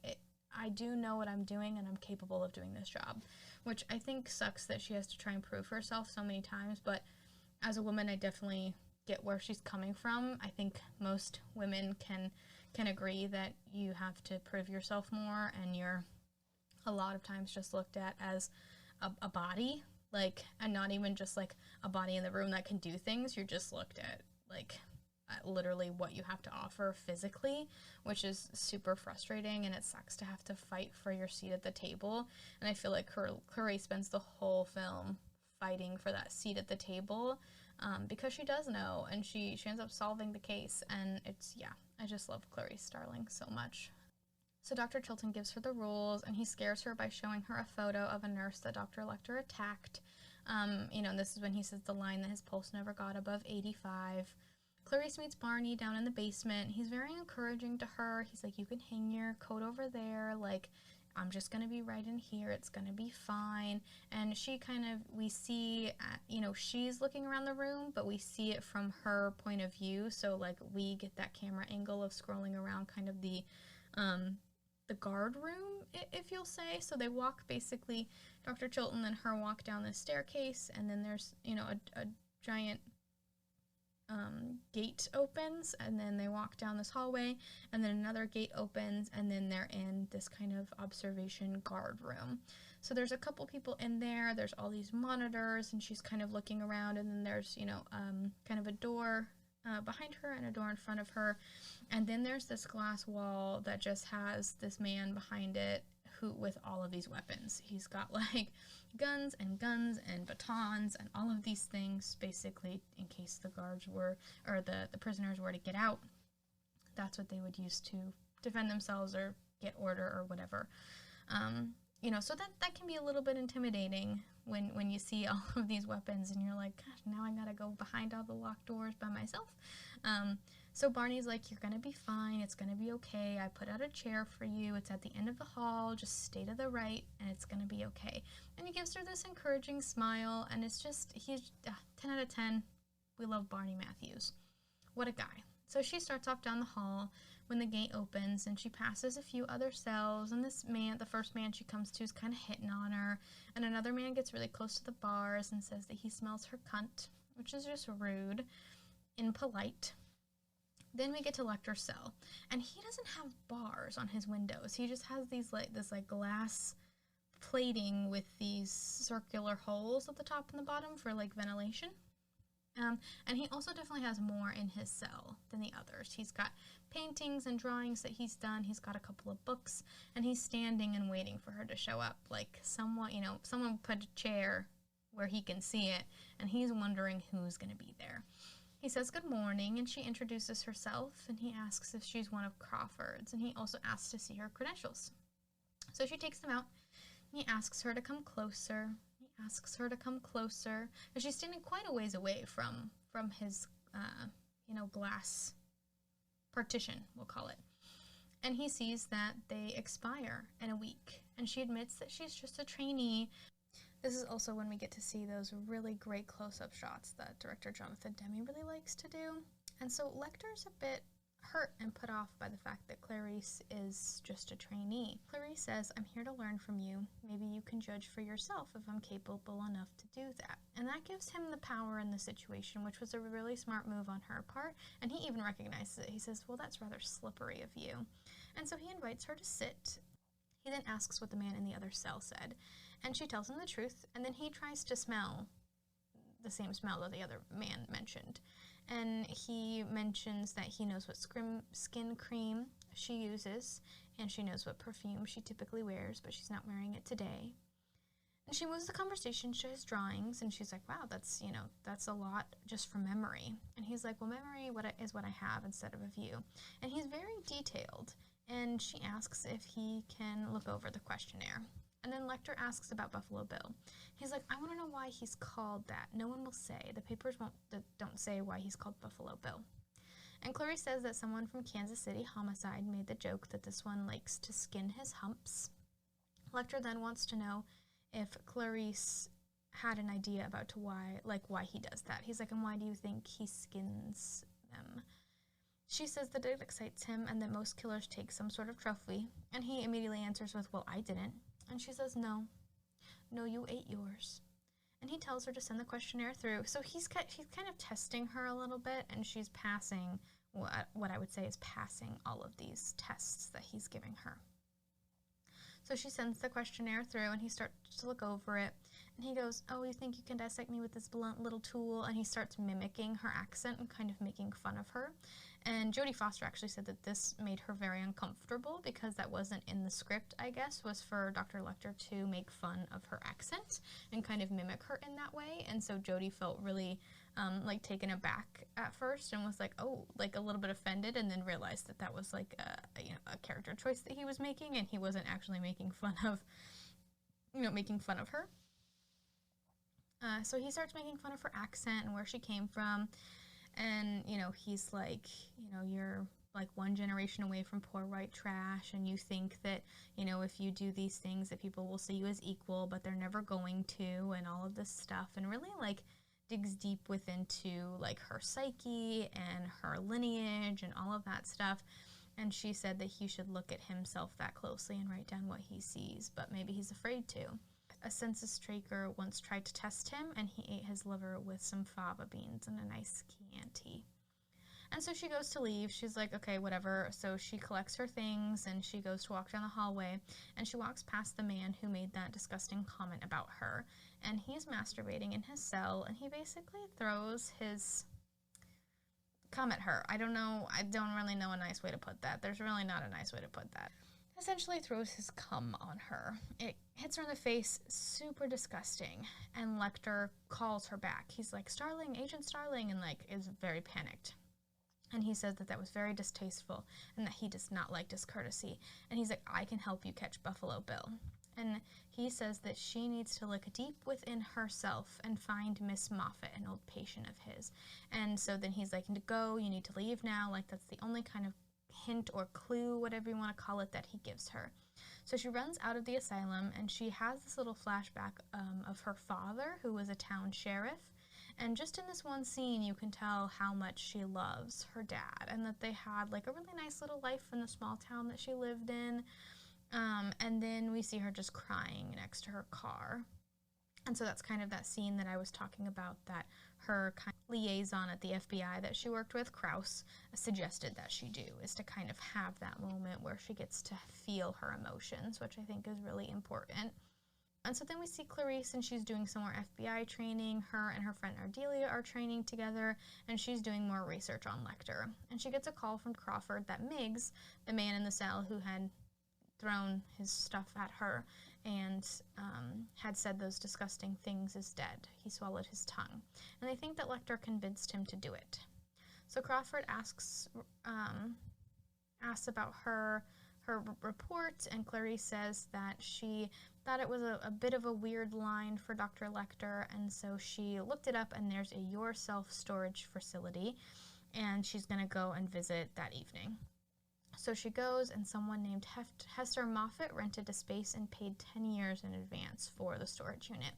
I do know what I'm doing and I'm capable of doing this job, which I think sucks that she has to try and prove herself so many times. But as a woman, I definitely get where she's coming from. I think most women can agree that you have to prove yourself more, and you're a lot of times just looked at as a body, like, and not even just like a body in the room that can do things. You're just looked at like literally what you have to offer physically, which is super frustrating, and it sucks to have to fight for your seat at the table. And I feel like Clarice spends the whole film fighting for that seat at the table, because she does know, and she ends up solving the case, and I just love Clarice Starling so much. So Dr. Chilton gives her the rules, and he scares her by showing her a photo of a nurse that Dr. Lecter attacked. This is when he says the line that his pulse never got above 85. Clarice meets Barney down in the basement. He's very encouraging to her. He's like, you can hang your coat over there, like, I'm just going to be right in here. It's going to be fine. And we see, she's looking around the room, but we see it from her point of view. So, like, we get that camera angle of scrolling around kind of the guard room, if you'll say. So they walk, basically, Dr. Chilton and her walk down this staircase, and then there's, a giant gate opens, and then they walk down this hallway, and then another gate opens, and then they're in this kind of observation guard room. So there's a couple people in there, there's all these monitors, and she's kind of looking around, and then there's, kind of a door behind her and a door in front of her, and then there's this glass wall that just has this man behind it with all of these weapons. He's got like guns and batons and all of these things, basically, in case the guards were, or the prisoners were to get out. That's what they would use to defend themselves or get order or whatever. So that can be a little bit intimidating when you see all of these weapons and you're like, gosh, now I gotta go behind all the locked doors by myself. So Barney's like, you're going to be fine. It's going to be okay. I put out a chair for you. It's at the end of the hall. Just stay to the right, and it's going to be okay. And he gives her this encouraging smile, and it's just, he's 10 out of 10. We love Barney Matthews. What a guy. So she starts off down the hall when the gate opens, and she passes a few other cells, and this man, the first man she comes to, is kind of hitting on her, and another man gets really close to the bars and says that he smells her cunt, which is just rude, impolite. Then we get to Lecter's cell, and he doesn't have bars on his windows. He just has these this glass plating with these circular holes at the top and the bottom for like ventilation. And he also definitely has more in his cell than the others. He's got paintings and drawings that he's done. He's got a couple of books, and he's standing and waiting for her to show up. Like someone put a chair where he can see it, and he's wondering who's going to be there. He says good morning, and she introduces herself, and he asks if she's one of Crawford's, and he also asks to see her credentials. So she takes them out, and he asks her to come closer. And she's standing quite a ways away from his, glass partition, we'll call it. And he sees that they expire in a week, and she admits that she's just a trainee. This is also when we get to see those really great close-up shots that director Jonathan Demme really likes to do. And so Lecter's a bit hurt and put off by the fact that Clarice is just a trainee. Clarice says, I'm here to learn from you. Maybe you can judge for yourself if I'm capable enough to do that. And that gives him the power in the situation, which was a really smart move on her part. And he even recognizes it. He says, well, that's rather slippery of you. And so he invites her to sit. He then asks what the man in the other cell said. And she tells him the truth. And then he tries to smell the same smell that the other man mentioned. And he mentions that he knows what skin cream she uses, and she knows what perfume she typically wears, but she's not wearing it today. And she moves the conversation to his drawings, and she's like, wow, that's a lot just from memory. And he's like, well, memory is what I have instead of a view. And he's very detailed, and she asks if he can look over the questionnaire. And then Lecter asks about Buffalo Bill. He's like, I want to know why he's called that. No one will say. The papers don't say why he's called Buffalo Bill. And Clarice says that someone from Kansas City Homicide made the joke that this one likes to skin his humps. Lecter then wants to know if Clarice had an idea about why he does that. He's like, and why do you think he skins them? She says that it excites him and that most killers take some sort of trophy. And he immediately answers with, well, I didn't. And she says, no, you ate yours. And he tells her to send the questionnaire through. So he's kind of testing her a little bit, and she's passing what I would say is passing all of these tests that he's giving her. So she sends the questionnaire through, and he starts to look over it. And he goes, oh, you think you can dissect me with this blunt little tool? And he starts mimicking her accent and kind of making fun of her. And Jodie Foster actually said that this made her very uncomfortable because that wasn't in the script, I guess, was for Dr. Lecter to make fun of her accent and kind of mimic her in that way. And so Jodie felt really taken aback at first and was like, oh, like a little bit offended, and then realized that that was like a character choice that he was making, and he wasn't actually making fun of her. So he starts making fun of her accent and where she came from. And, he's like, you're like one generation away from poor white trash, and you think that, if you do these things that people will see you as equal, but they're never going to, and all of this stuff, and really digs deep into her psyche and her lineage and all of that stuff. And she said that he should look at himself that closely and write down what he sees, but maybe he's afraid to. A census taker once tried to test him, and he ate his liver with some fava beans and a nice Chianti. And so she goes to leave. She's like, okay, whatever. So she collects her things, and she goes to walk down the hallway, and she walks past the man who made that disgusting comment about her. And he's masturbating in his cell, and he basically throws his cum at her. I don't really know a nice way to put that. There's really not a nice way to put that. Essentially throws his cum on her. It hits her in the face, super disgusting, and Lecter calls her back. He's like, Starling, Agent Starling, and is very panicked. And he says that that was very distasteful and that he does not like discourtesy. And he's like, I can help you catch Buffalo Bill. And he says that she needs to look deep within herself and find Miss Moffat, an old patient of his. And so then he's like, go, you need to leave now. Like, that's the only kind of hint or clue, whatever you want to call it, that he gives her. So she runs out of the asylum, and she has this little flashback of her father, who was a town sheriff. And just in this one scene, you can tell how much she loves her dad, and that they had like a really nice little life in the small town that she lived in. And then we see her just crying next to her car. And so that's kind of that scene that I was talking about, that her kind of liaison at the FBI that she worked with, Krause, suggested that she do, is to kind of have that moment where she gets to feel her emotions, which I think is really important. And so then we see Clarice, and she's doing some more FBI training. Her and her friend Ardelia are training together, and she's doing more research on Lecter. And she gets a call from Crawford that Miggs, the man in the cell who had thrown his stuff at her and had said those disgusting things, is dead. He swallowed his tongue. And they think that Lecter convinced him to do it. So Crawford asks about her report, and Clarice says that she thought it was a bit of a weird line for Dr. Lecter, and so she looked it up, and there's a yourself storage facility, and she's going to go and visit that evening. So she goes, and someone named Hester Moffat rented a space and paid 10 years in advance for the storage unit.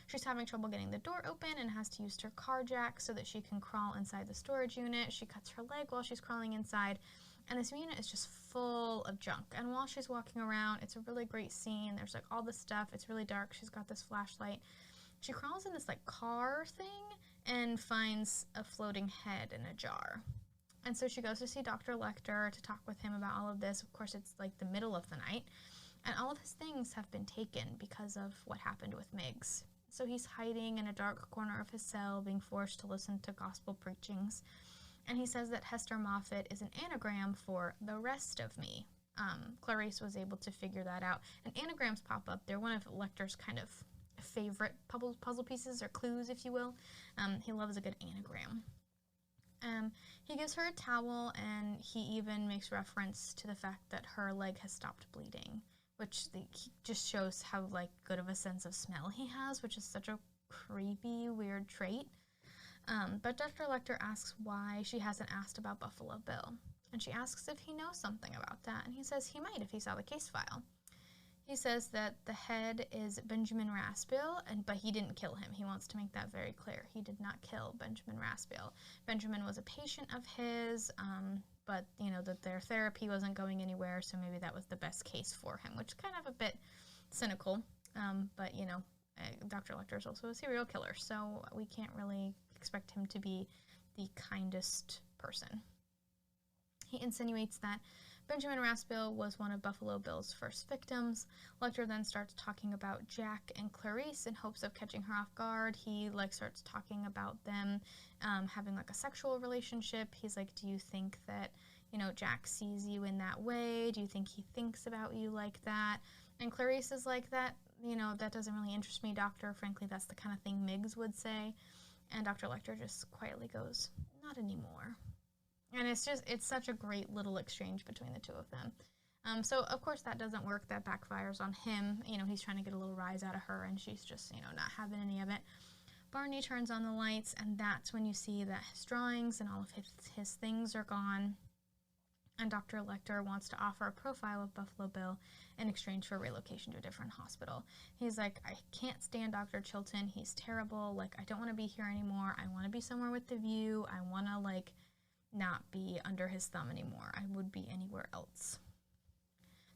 She's having trouble getting the door open and has to use her car jack so that she can crawl inside the storage unit. She cuts her leg while she's crawling inside, and this unit is just full of junk. And while she's walking around, it's a really great scene. There's like all this stuff. It's really dark. She's got this flashlight. She crawls in this like car thing and finds a floating head in a jar. And so she goes to see Dr. Lecter to talk with him about all of this. Of course, it's like the middle of the night, and all of his things have been taken because of what happened with Miggs. So he's hiding in a dark corner of his cell, being forced to listen to gospel preachings. And he says that Hester Moffat is an anagram for the rest of me. Clarice was able to figure that out. And anagrams pop up. They're one of Lecter's kind of favorite puzzle pieces, or clues, if you will. He loves a good anagram. He gives her a towel, and he even makes reference to the fact that her leg has stopped bleeding, which just shows how like good of a sense of smell he has, which is such a creepy, weird trait. But Dr. Lecter asks why she hasn't asked about Buffalo Bill, and she asks if he knows something about that, and he says he might if he saw the case file. He says that the head is Benjamin Raspill, but he didn't kill him. He wants to make that very clear. He did not kill Benjamin Raspill. Benjamin was a patient of his, but, you know, that their therapy wasn't going anywhere, so maybe that was the best case for him, which is kind of a bit cynical. But, you know, Dr. Lecter is also a serial killer, so we can't really expect him to be the kindest person. He insinuates that Benjamin Raspill was one of Buffalo Bill's first victims. Lecter then starts talking about Jack and Clarice in hopes of catching her off guard. He starts talking about them having like a sexual relationship. He's like, do you think that, you know, Jack sees you in that way? Do you think he thinks about you like that? And Clarice is like, that, you know, that doesn't really interest me, doctor. Frankly, that's the kind of thing Miggs would say. And Dr. Lecter just quietly goes, not anymore. And it's such a great little exchange between the two of them. So, of course, that doesn't work. That backfires on him. You know, he's trying to get a little rise out of her, and she's just, you know, not having any of it. Barney turns on the lights, and that's when you see that his drawings and all of his things are gone. And Dr. Lecter wants to offer a profile of Buffalo Bill in exchange for relocation to a different hospital. He's like, I can't stand Dr. Chilton. He's terrible. Like, I don't want to be here anymore. I want to be somewhere with the view. I want to, like, not be under his thumb anymore. I would be anywhere else.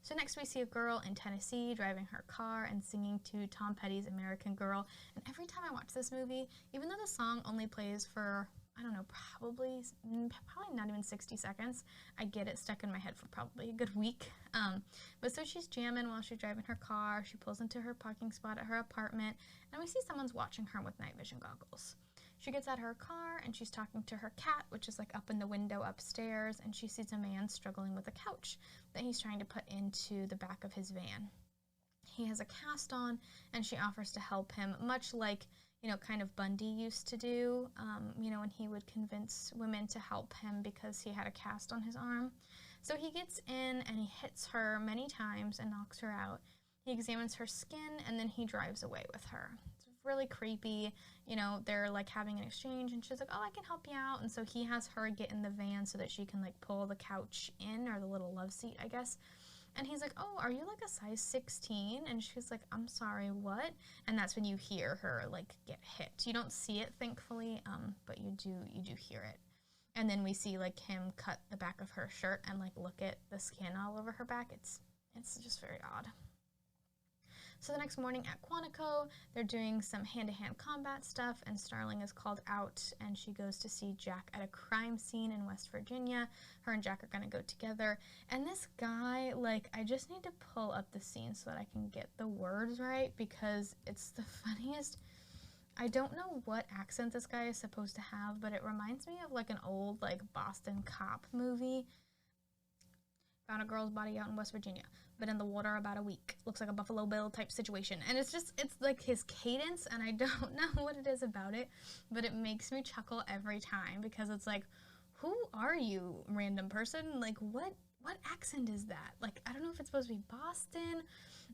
So next we see a girl in Tennessee driving her car and singing to Tom Petty's American Girl. And every time I watch this movie, even though the song only plays for, I don't know, probably not even 60 seconds, I get it stuck in my head for probably a good week. But so she's jamming while she's driving her car. She pulls into her parking spot at her apartment, and we see someone's watching her with night vision goggles. She gets out of her car, and she's talking to her cat, which is like up in the window upstairs, and she sees a man struggling with a couch that he's trying to put into the back of his van. He has a cast on, and she offers to help him, much like, you know, kind of Bundy used to do, you know, when he would convince women to help him because he had a cast on his arm. So he gets in, and he hits her many times and knocks her out. He examines her skin, and then he drives away with her. It's really creepy. You know, they're like having an exchange, and she's like, oh, I can help you out. And so he has her get in the van so that she can like pull the couch in, or the little love seat, I guess. And he's like, oh, are you like a size 16? And she's like, I'm sorry, what? And that's when you hear her like get hit. You don't see it, thankfully, but you do hear it. And then we see like him cut the back of her shirt and like look at the skin all over her back. It's just very odd. So the next morning at Quantico, they're doing some hand-to-hand combat stuff, and Starling is called out, and she goes to see Jack at a crime scene in West Virginia. Her and Jack are going to go together. And this guy, like, I just need to pull up the scene so that I can get the words right, because it's the funniest. I don't know what accent this guy is supposed to have, but it reminds me of, like, an old, like, Boston cop movie. Found a girl's body out in West Virginia. Been in the water about a week. Looks like a Buffalo Bill type situation. And it's like his cadence, and I don't know what it is about it, but it makes me chuckle every time, because it's like, who are you, random person? Like, what accent is that? Like, I don't know if it's supposed to be Boston,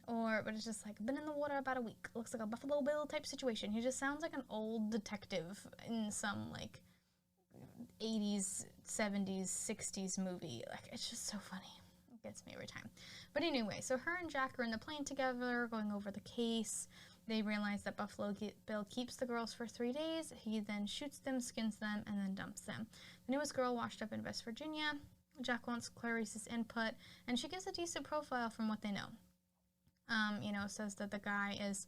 but it's just like, been in the water about a week. Looks like a Buffalo Bill type situation. He just sounds like an old detective in some, like, 80s, 70s, 60s movie. Like, it's just so funny. It gets me every time. But anyway, so her and Jack are in the plane together, going over the case. They realize that Buffalo Bill keeps the girls for 3 days. He then shoots them, skins them, and then dumps them. The newest girl washed up in West Virginia. Jack wants Clarice's input, and she gives a decent profile from what they know. Says that the guy is,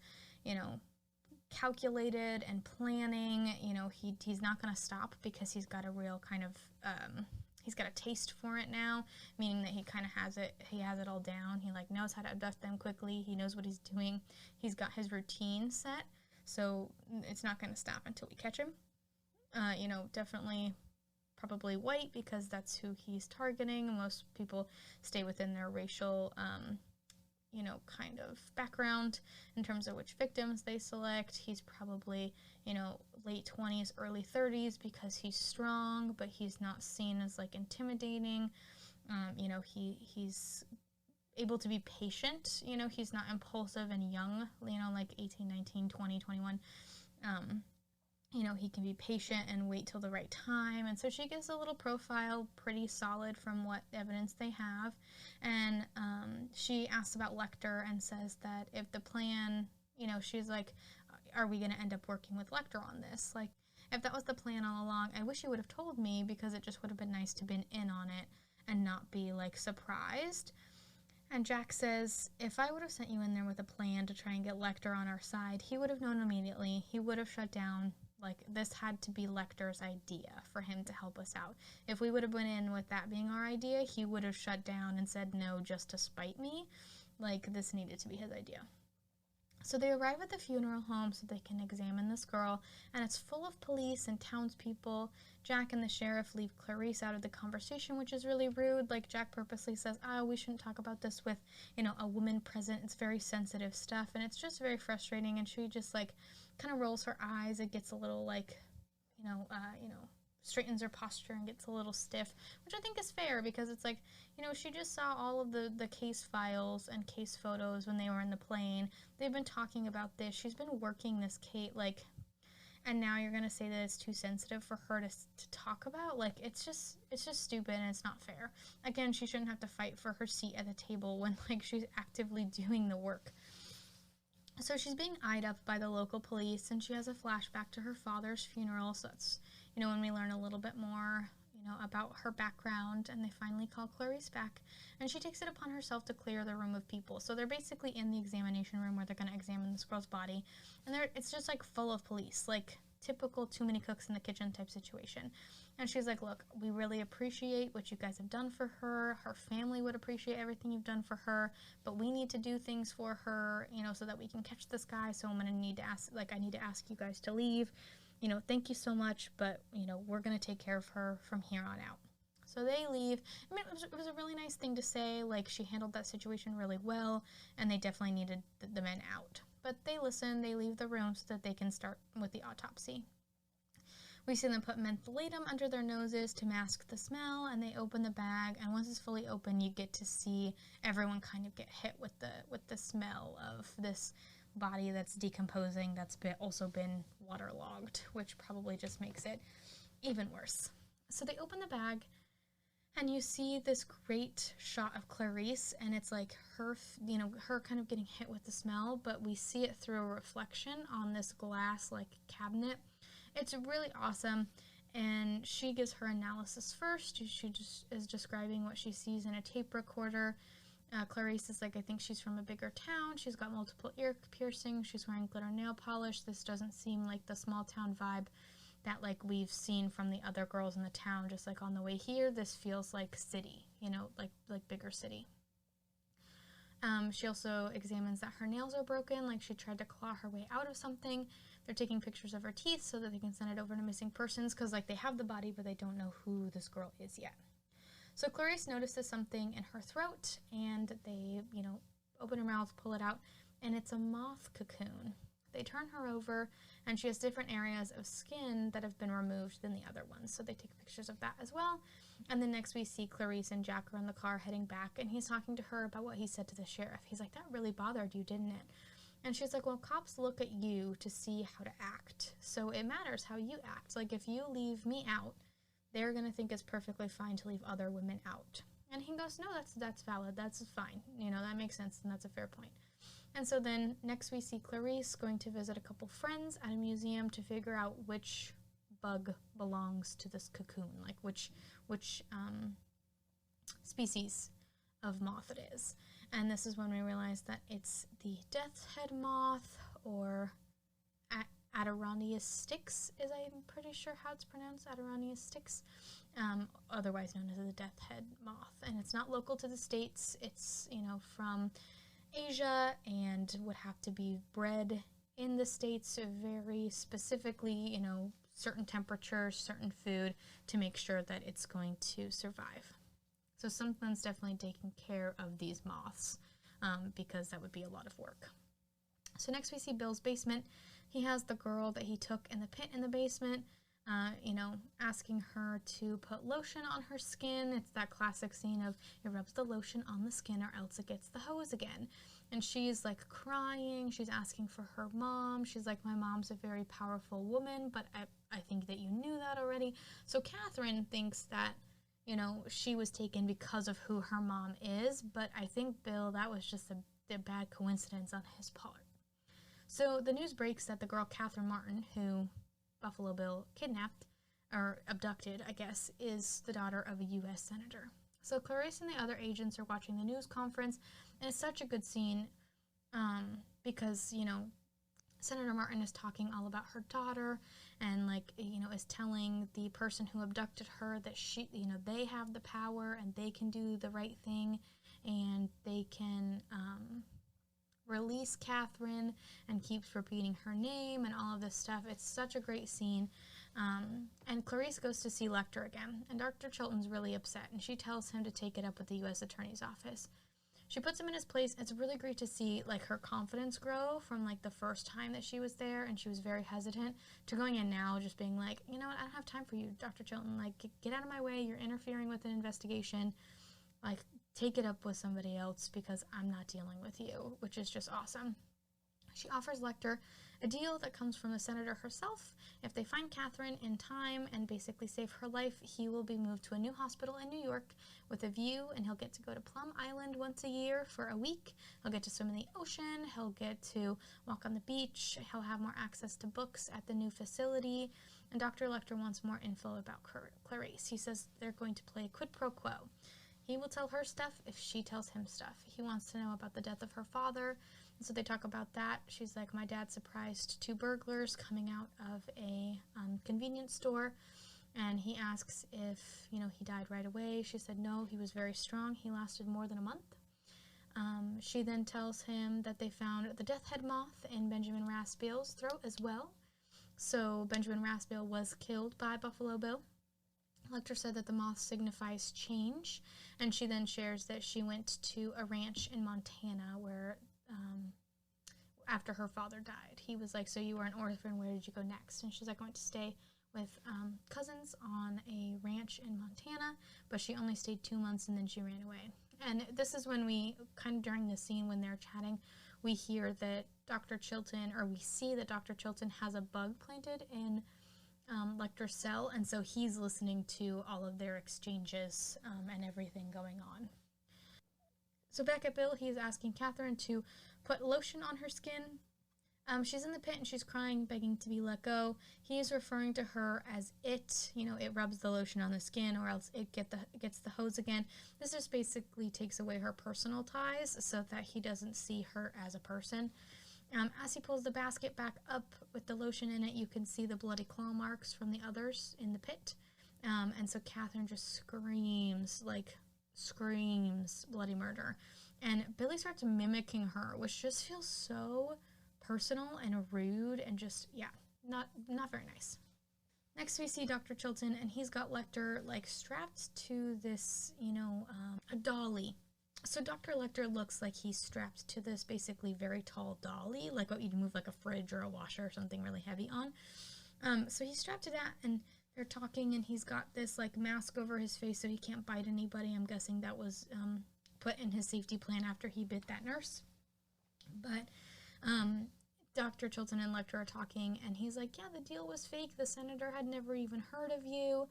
calculated and planning. He's not going to stop, because he's got a real kind of, he's got a taste for it now, meaning that he kind of has it all down. He like knows how to abduct them quickly. He knows what he's doing. He's got his routine set, so it's not going to stop until we catch him. Definitely probably white, because that's who he's targeting. Most people stay within their racial kind of background in terms of which victims they select. He's probably, late 20s, early 30s, because he's strong, but he's not seen as, like, intimidating. He's able to be patient. He's not impulsive and young, like 18, 19, 20, 21. He can be patient and wait till the right time. And so she gives a little profile, pretty solid from what evidence they have. And she asks about Lecter and says that if the plan, she's like, are we going to end up working with Lecter on this? Like, if that was the plan all along, I wish you would have told me, because it just would have been nice to have been in on it and not be, like, surprised. And Jack says, if I would have sent you in there with a plan to try and get Lecter on our side, he would have known immediately. He would have shut down. Like, this had to be Lecter's idea for him to help us out. If we would have went in with that being our idea, he would have shut down and said no just to spite me. Like, this needed to be his idea. So they arrive at the funeral home so they can examine this girl, and it's full of police and townspeople. Jack and the sheriff leave Clarice out of the conversation, which is really rude. Like, Jack purposely says, we shouldn't talk about this with, a woman present. It's very sensitive stuff, and it's just very frustrating, and she just, like, kind of rolls her eyes. It gets a little, like, straightens her posture and gets a little stiff, which I think is fair, because it's like, she just saw all of the case files and case photos when they were in the plane. They've been talking about this. She's been working this case, like, and now you're going to say that it's too sensitive for her to talk about? Like, it's just stupid, and it's not fair. Again, she shouldn't have to fight for her seat at the table when, like, she's actively doing the work. So she's being eyed up by the local police, and she has a flashback to her father's funeral. So that's, when we learn a little bit more, about her background, and they finally call Clarice back, and she takes it upon herself to clear the room of people. So they're basically in the examination room where they're going to examine this girl's body, and it's just, like, full of police, like, typical too many cooks in the kitchen type situation. And she's like, look, we really appreciate what you guys have done for her. Her family would appreciate everything you've done for her, but we need to do things for her, so that we can catch this guy. So I'm going to need to I need to ask you guys to leave. Thank you so much, but, we're going to take care of her from here on out. So they leave. I mean, it was a really nice thing to say. Like, she handled that situation really well, and they definitely needed the men out. But they listen. They leave the room so that they can start with the autopsy. We see them put mentholatum under their noses to mask the smell, and they open the bag, and once it's fully open, you get to see everyone kind of get hit with the smell of this body that's decomposing, that's also been waterlogged, which probably just makes it even worse. So they open the bag, and you see this great shot of Clarice, and it's like her kind of getting hit with the smell, but we see it through a reflection on this glass, like, cabinet. It's really awesome, and she gives her analysis first. She just is describing what she sees in a tape recorder. Clarice is like, I think she's from a bigger town. She's got multiple ear piercings. She's wearing glitter nail polish. This doesn't seem like the small town vibe that, like, we've seen from the other girls in the town. Just like on the way here, this feels like city, like bigger city. She also examines that her nails are broken, like she tried to claw her way out of something. They're taking pictures of her teeth so that they can send it over to missing persons, because, like, they have the body, but they don't know who this girl is yet. So Clarice notices something in her throat, and they, open her mouth, pull it out, and it's a moth cocoon. They turn her over, and she has different areas of skin that have been removed than the other ones, so they take pictures of that as well. And then next we see Clarice and Jack are in the car heading back, and he's talking to her about what he said to the sheriff. He's like, that really bothered you, didn't it? And she's like, well, cops look at you to see how to act, so it matters how you act. Like, if you leave me out, they're going to think it's perfectly fine to leave other women out. And he goes, no, that's valid, that's fine, that makes sense, and that's a fair point. And so then next we see Clarice going to visit a couple friends at a museum to figure out which bug belongs to this cocoon, like which species of moth it is. And this is when we realize that it's the death's head moth, or Adirondacus styx, is I'm pretty sure how it's pronounced, Adirondacus styx, otherwise known as the death head moth. And it's not local to the States. It's, from Asia, and would have to be bred in the States very specifically, certain temperatures, certain food, to make sure that it's going to survive. So something's definitely taking care of these moths, because that would be a lot of work. So next we see Bill's basement. He has the girl that he took in the pit in the basement, asking her to put lotion on her skin. It's that classic scene of, it rubs the lotion on the skin or else it gets the hose again. And she's like crying. She's asking for her mom. She's like, my mom's a very powerful woman, but I think that you knew that already. So Catherine thinks that, she was taken because of who her mom is, but I think Bill, that was just a bad coincidence on his part. So the news breaks that the girl Catherine Martin, who Buffalo Bill kidnapped, or abducted, I guess, is the daughter of a U.S. senator. So Clarice and the other agents are watching the news conference, and it's such a good scene because, Senator Martin is talking all about her daughter, and, is telling the person who abducted her that she, they have the power and they can do the right thing, and they can release Catherine, and keeps repeating her name and all of this stuff. It's such a great scene. And Clarice goes to see Lecter again, and Dr. Chilton's really upset, and she tells him to take it up with the U.S. Attorney's Office. She puts him in his place. It's really great to see, her confidence grow from, the first time that she was there, and she was very hesitant, to going in now just being like, you know what, I don't have time for you, Dr. Chilton. Get out of my way. You're interfering with an investigation. Take it up with somebody else, because I'm not dealing with you, which is just awesome. She offers Lecter a deal that comes from the senator herself. If they find Catherine in time and basically save her life, he will be moved to a new hospital in New York with a view, and he'll get to go to Plum Island once a year for a week. He'll get to swim in the ocean. He'll get to walk on the beach. He'll have more access to books at the new facility. And Dr. Lecter wants more info about Clarice. He says they're going to play quid pro quo. He will tell her stuff if she tells him stuff. He wants to know about the death of her father, and so they talk about that. She's like, my dad surprised 2 burglars coming out of a convenience store, and he asks if, he died right away. She said no, he was very strong. He lasted more than a month. She then tells him that they found the death head moth in Benjamin Raspiel's throat as well. So Benjamin Raspiel was killed by Buffalo Bill. Lecter said that the moth signifies change, and she then shares that she went to a ranch in Montana where, after her father died, he was like, so you were an orphan, where did you go next? And she's like, I went to stay with cousins on a ranch in Montana, but she only stayed 2 months and then she ran away. And this is when we, kind of during the scene when they're chatting, we hear that Dr. Chilton, or we see that Dr. Chilton has a bug planted in Lecter's cell, and so he's listening to all of their exchanges and everything going on. So back at Bill, he's asking Catherine to put lotion on her skin. She's in the pit and she's crying, begging to be let go. He's referring to her as it. It rubs the lotion on the skin, or else it gets the hose again. This just basically takes away her personal ties so that he doesn't see her as a person. As he pulls the basket back up with the lotion in it, you can see the bloody claw marks from the others in the pit. And so Catherine just screams bloody murder. And Billy starts mimicking her, which just feels so personal and rude and just, not very nice. Next we see Dr. Chilton, and he's got Lecter strapped to this, a dolly. So Dr. Lecter looks like he's strapped to this basically very tall dolly, like what you'd move like a fridge or a washer or something really heavy on. So he's strapped to that, and they're talking, and he's got this mask over his face so he can't bite anybody. I'm guessing that was put in his safety plan after he bit that nurse. But Dr. Chilton and Lecter are talking, and he's like, yeah, the deal was fake. The senator had never even heard of you.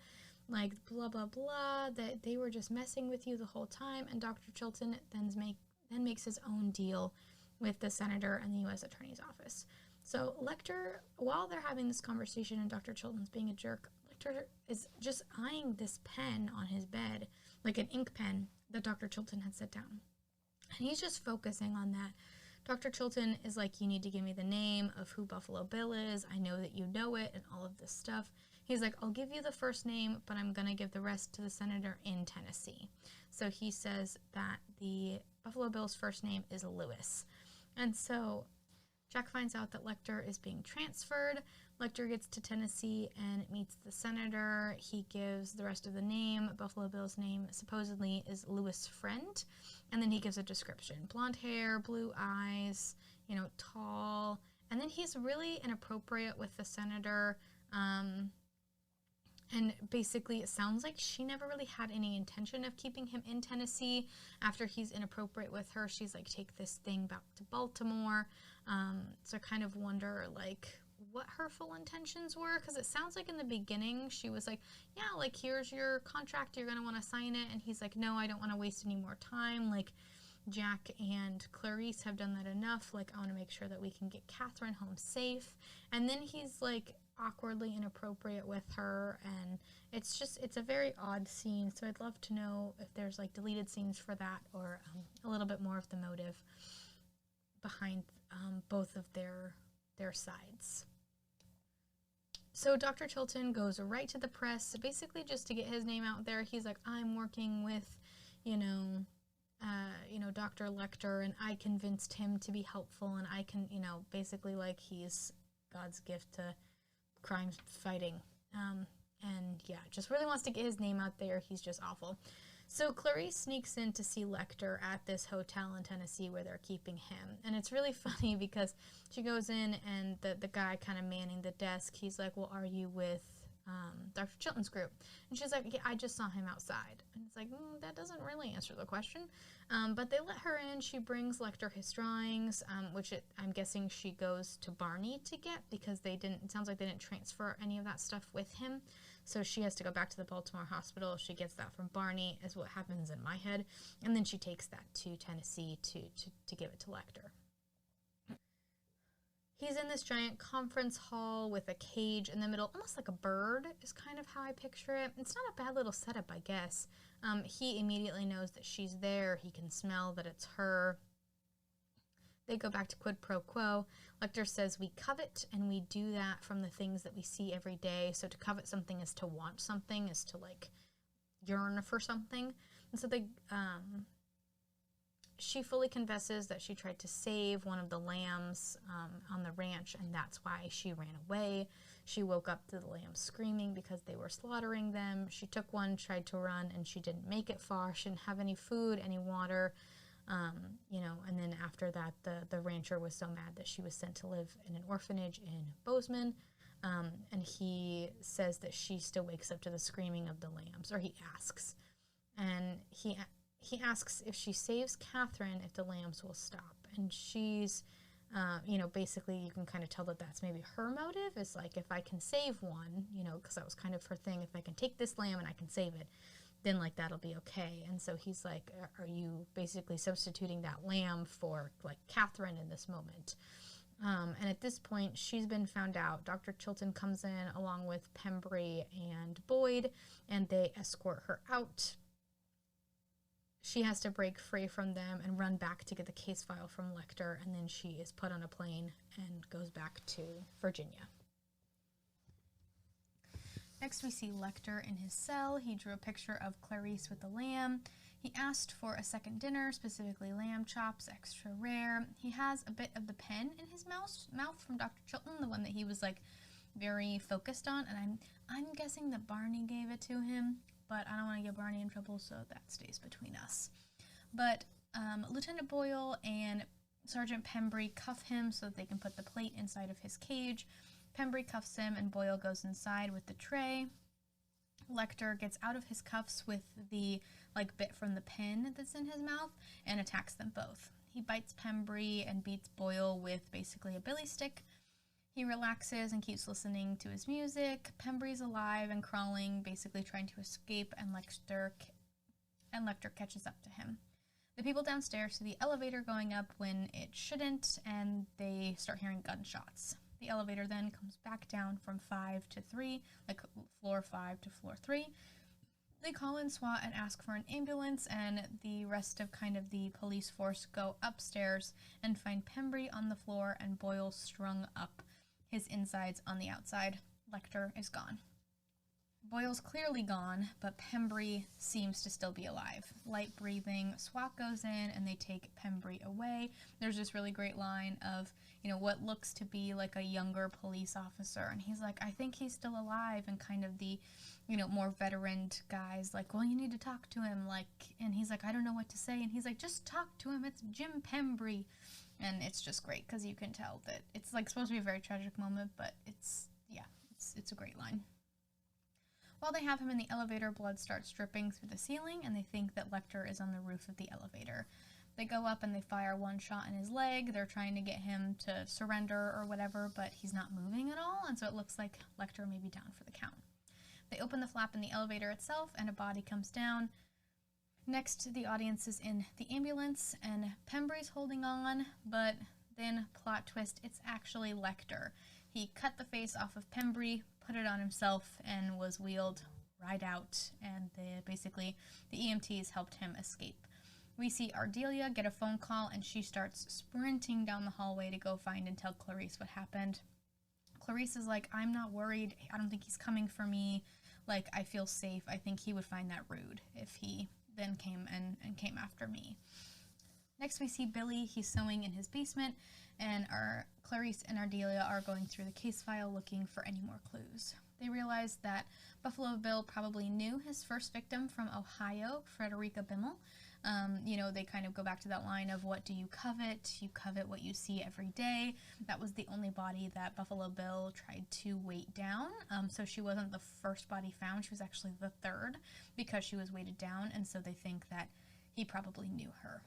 Blah, blah, blah, that they were just messing with you the whole time. And Dr. Chilton then makes his own deal with the senator and the U.S. Attorney's Office. So Lecter, while they're having this conversation and Dr. Chilton's being a jerk, Lecter is just eyeing this pen on his bed, like an ink pen that Dr. Chilton had set down. And he's just focusing on that. Dr. Chilton is like, you need to give me the name of who Buffalo Bill is. I know that you know it and all of this stuff. He's like, I'll give you the first name, but I'm going to give the rest to the senator in Tennessee. So he says that the Buffalo Bill's first name is Lewis. And so Jack finds out that Lecter is being transferred. Lecter gets to Tennessee and meets the senator. He gives the rest of the name. Buffalo Bill's name supposedly is Lewis Friend. And then he gives a description. Blonde hair, blue eyes, tall. And then he's really inappropriate with the senator. And basically, it sounds like she never really had any intention of keeping him in Tennessee. After he's inappropriate with her, she's like, take this thing back to Baltimore. So I kind of wonder, what her full intentions were. Because it sounds like in the beginning, she was like, yeah, here's your contract. You're going to want to sign it. And he's like, no, I don't want to waste any more time. Jack and Clarice have done that enough. I want to make sure that we can get Catherine home safe. And then he's awkwardly inappropriate with her, and it's a very odd scene. So I'd love to know if there's deleted scenes for that, or a little bit more of the motive behind both of their sides. So Dr. Chilton goes right to the press, basically just to get his name out there. He's like, I'm working with Dr. Lecter, and I convinced him to be helpful, and I can, basically he's God's gift to crime fighting. And yeah, just really wants to get his name out there. He's just awful. So Clarice sneaks in to see Lecter at this hotel in Tennessee where they're keeping him. And it's really funny because she goes in, and the guy kind of manning the desk, he's like, well, are you with Dr. Chilton's group? And she's like, yeah, I just saw him outside. And it's like, that doesn't really answer the question. But they let her in. She brings Lecter his drawings, which I'm guessing she goes to Barney to get, because it sounds like they didn't transfer any of that stuff with him. So she has to go back to the Baltimore hospital. She gets that from Barney, is what happens in my head. And then she takes that to Tennessee to give it to Lecter. He's in this giant conference hall with a cage in the middle, almost like a bird is kind of how I picture it. It's not a bad little setup, I guess. He immediately knows that she's there. He can smell that it's her. They go back to quid pro quo. Lecter says we covet, and we do that from the things that we see every day. So to covet something is to want something, is to yearn for something. And so she fully confesses that she tried to save one of the lambs on the ranch, and that's why she ran away. She woke up to the lambs screaming because they were slaughtering them. She took one, tried to run, and she didn't make it far. She didn't have any food, any water, and then after that, the rancher was so mad that she was sent to live in an orphanage in Bozeman. And he says that she still wakes up to the screaming of the lambs, or he asks. And he asks if she saves Catherine, if the lambs will stop. And she's, basically you can kind of tell that that's maybe her motive, is like, if I can save one, because that was kind of her thing, if I can take this lamb and I can save it, then, like, that'll be okay. And so he's like, are you basically substituting that lamb for, like, Catherine in this moment? And at this point, she's been found out. Dr. Chilton comes in along with Pembry and Boyd, and they escort her out. She has to break free from them and run back to get the case file from Lecter, and then she is put on a plane and goes back to Virginia. Next, we see Lecter in his cell. He drew a picture of Clarice with the lamb. He asked for a second dinner, specifically lamb chops, extra rare. He has a bit of the pen in his mouth from Dr. Chilton, the one that he was, like, very focused on, and I'm guessing that Barney gave it to him, but I don't want to get Barney in trouble, so that stays between us. But Lieutenant Boyle and Sergeant Pembry cuff him so that they can put the plate inside of his cage. Pembry cuffs him, and Boyle goes inside with the tray. Lecter gets out of his cuffs with the, like, bit from the pen that's in his mouth and attacks them both. He bites Pembry and beats Boyle with basically a billy stick. He relaxes and keeps listening to his music. Pembry's alive and crawling, basically trying to escape, and Lecter catches up to him. The people downstairs see the elevator going up when it shouldn't, and they start hearing gunshots. The elevator then comes back down from 5 to 3, like floor 5 to floor 3. They call in SWAT and ask for an ambulance, and the rest of kind of the police force go upstairs and find Pembry on the floor and Boyle strung up, his insides on the outside. Lecter is gone. Boyle's clearly gone, but Pembry seems to still be alive. Light breathing. SWAT goes in and they take Pembry away. There's this really great line of, what looks to be like a younger police officer, and he's like, I think he's still alive, and kind of the, more veteran guys like, well, you need to talk to him, like, and he's like, I don't know what to say, and he's like, just talk to him, it's Jim Pembry. And it's just great, because you can tell that it's, like, supposed to be a very tragic moment, but it's a great line. While they have him in the elevator, blood starts dripping through the ceiling, and they think that Lecter is on the roof of the elevator. They go up and they fire one shot in his leg. They're trying to get him to surrender or whatever, but he's not moving at all, and so it looks like Lecter may be down for the count. They open the flap in the elevator itself, and a body comes down. Next, the audience is in the ambulance, and Pembry's holding on, but then, plot twist, it's actually Lecter. He cut the face off of Pembry, put it on himself, and was wheeled right out, and basically the EMTs helped him escape. We see Ardelia get a phone call, and she starts sprinting down the hallway to go find and tell Clarice what happened. Clarice is like, I'm not worried. I don't think he's coming for me. Like, I feel safe. I think he would find that rude if he then came and came after me. Next, we see Billy. He's sewing in his basement, and Clarice and Ardelia are going through the case file looking for any more clues. They realize that Buffalo Bill probably knew his first victim from Ohio, Frederica Bimmel. They kind of go back to that line of, what do you covet? You covet what you see every day. That was the only body that Buffalo Bill tried to weight down. So she wasn't the first body found. She was actually the third, because she was weighted down, and so they think that he probably knew her.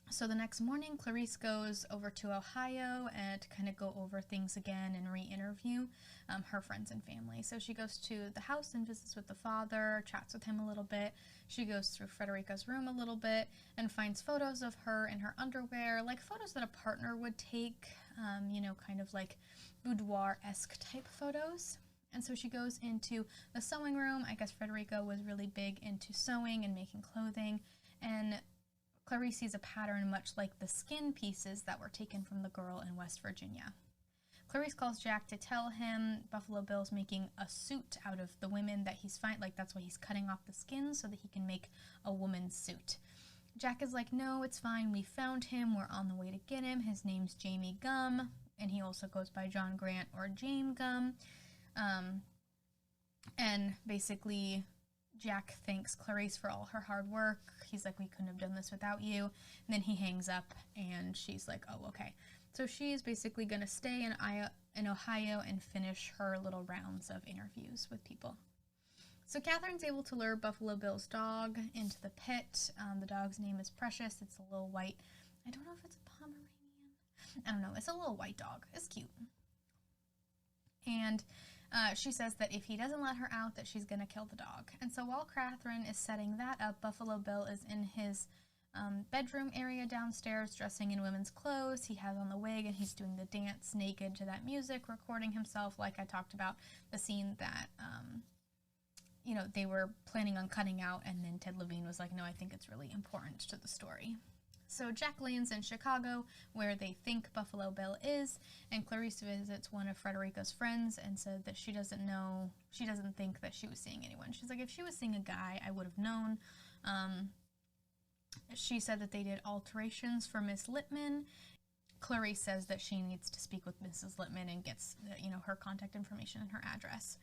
So the next morning, Clarice goes over to Ohio and to kind of go over things again and re-interview her friends and family. So she goes to the house and visits with the father, chats with him a little bit. She goes through Frederica's room a little bit and finds photos of her in her underwear, like photos that a partner would take, kind of like boudoir-esque type photos. And so she goes into the sewing room. I guess Frederica was really big into sewing and making clothing, and Clarice sees a pattern much like the skin pieces that were taken from the girl in West Virginia. Clarice calls Jack to tell him Buffalo Bill's making a suit out of the women that he's like, that's why he's cutting off the skin so that he can make a woman's suit. Jack is like, no, it's fine, we found him, we're on the way to get him, his name's Jamie Gum, and he also goes by John Grant or James Gum, and basically Jack thanks Clarice for all her hard work. He's like, we couldn't have done this without you. And then he hangs up, and she's like, oh, okay. So she's basically going to stay in in Ohio and finish her little rounds of interviews with people. So Catherine's able to lure Buffalo Bill's dog into the pit. The dog's name is Precious. It's a little white. I don't know if it's a Pomeranian. I don't know. It's a little white dog. It's cute. And she says that if he doesn't let her out, that she's going to kill the dog. And so while Catherine is setting that up, Buffalo Bill is in his bedroom area downstairs, dressing in women's clothes. He has on the wig, and he's doing the dance naked to that music, recording himself, like I talked about, the scene that, they were planning on cutting out, and then Ted Levine was like, no, I think it's really important to the story. So Jack lands in Chicago, where they think Buffalo Bill is, and Clarice visits one of Frederica's friends and said that she doesn't think that she was seeing anyone. She's like, if she was seeing a guy, I would have known. She said that they did alterations for Miss Littman. Clarice says that she needs to speak with Mrs. Littman and gets, her contact information and her address.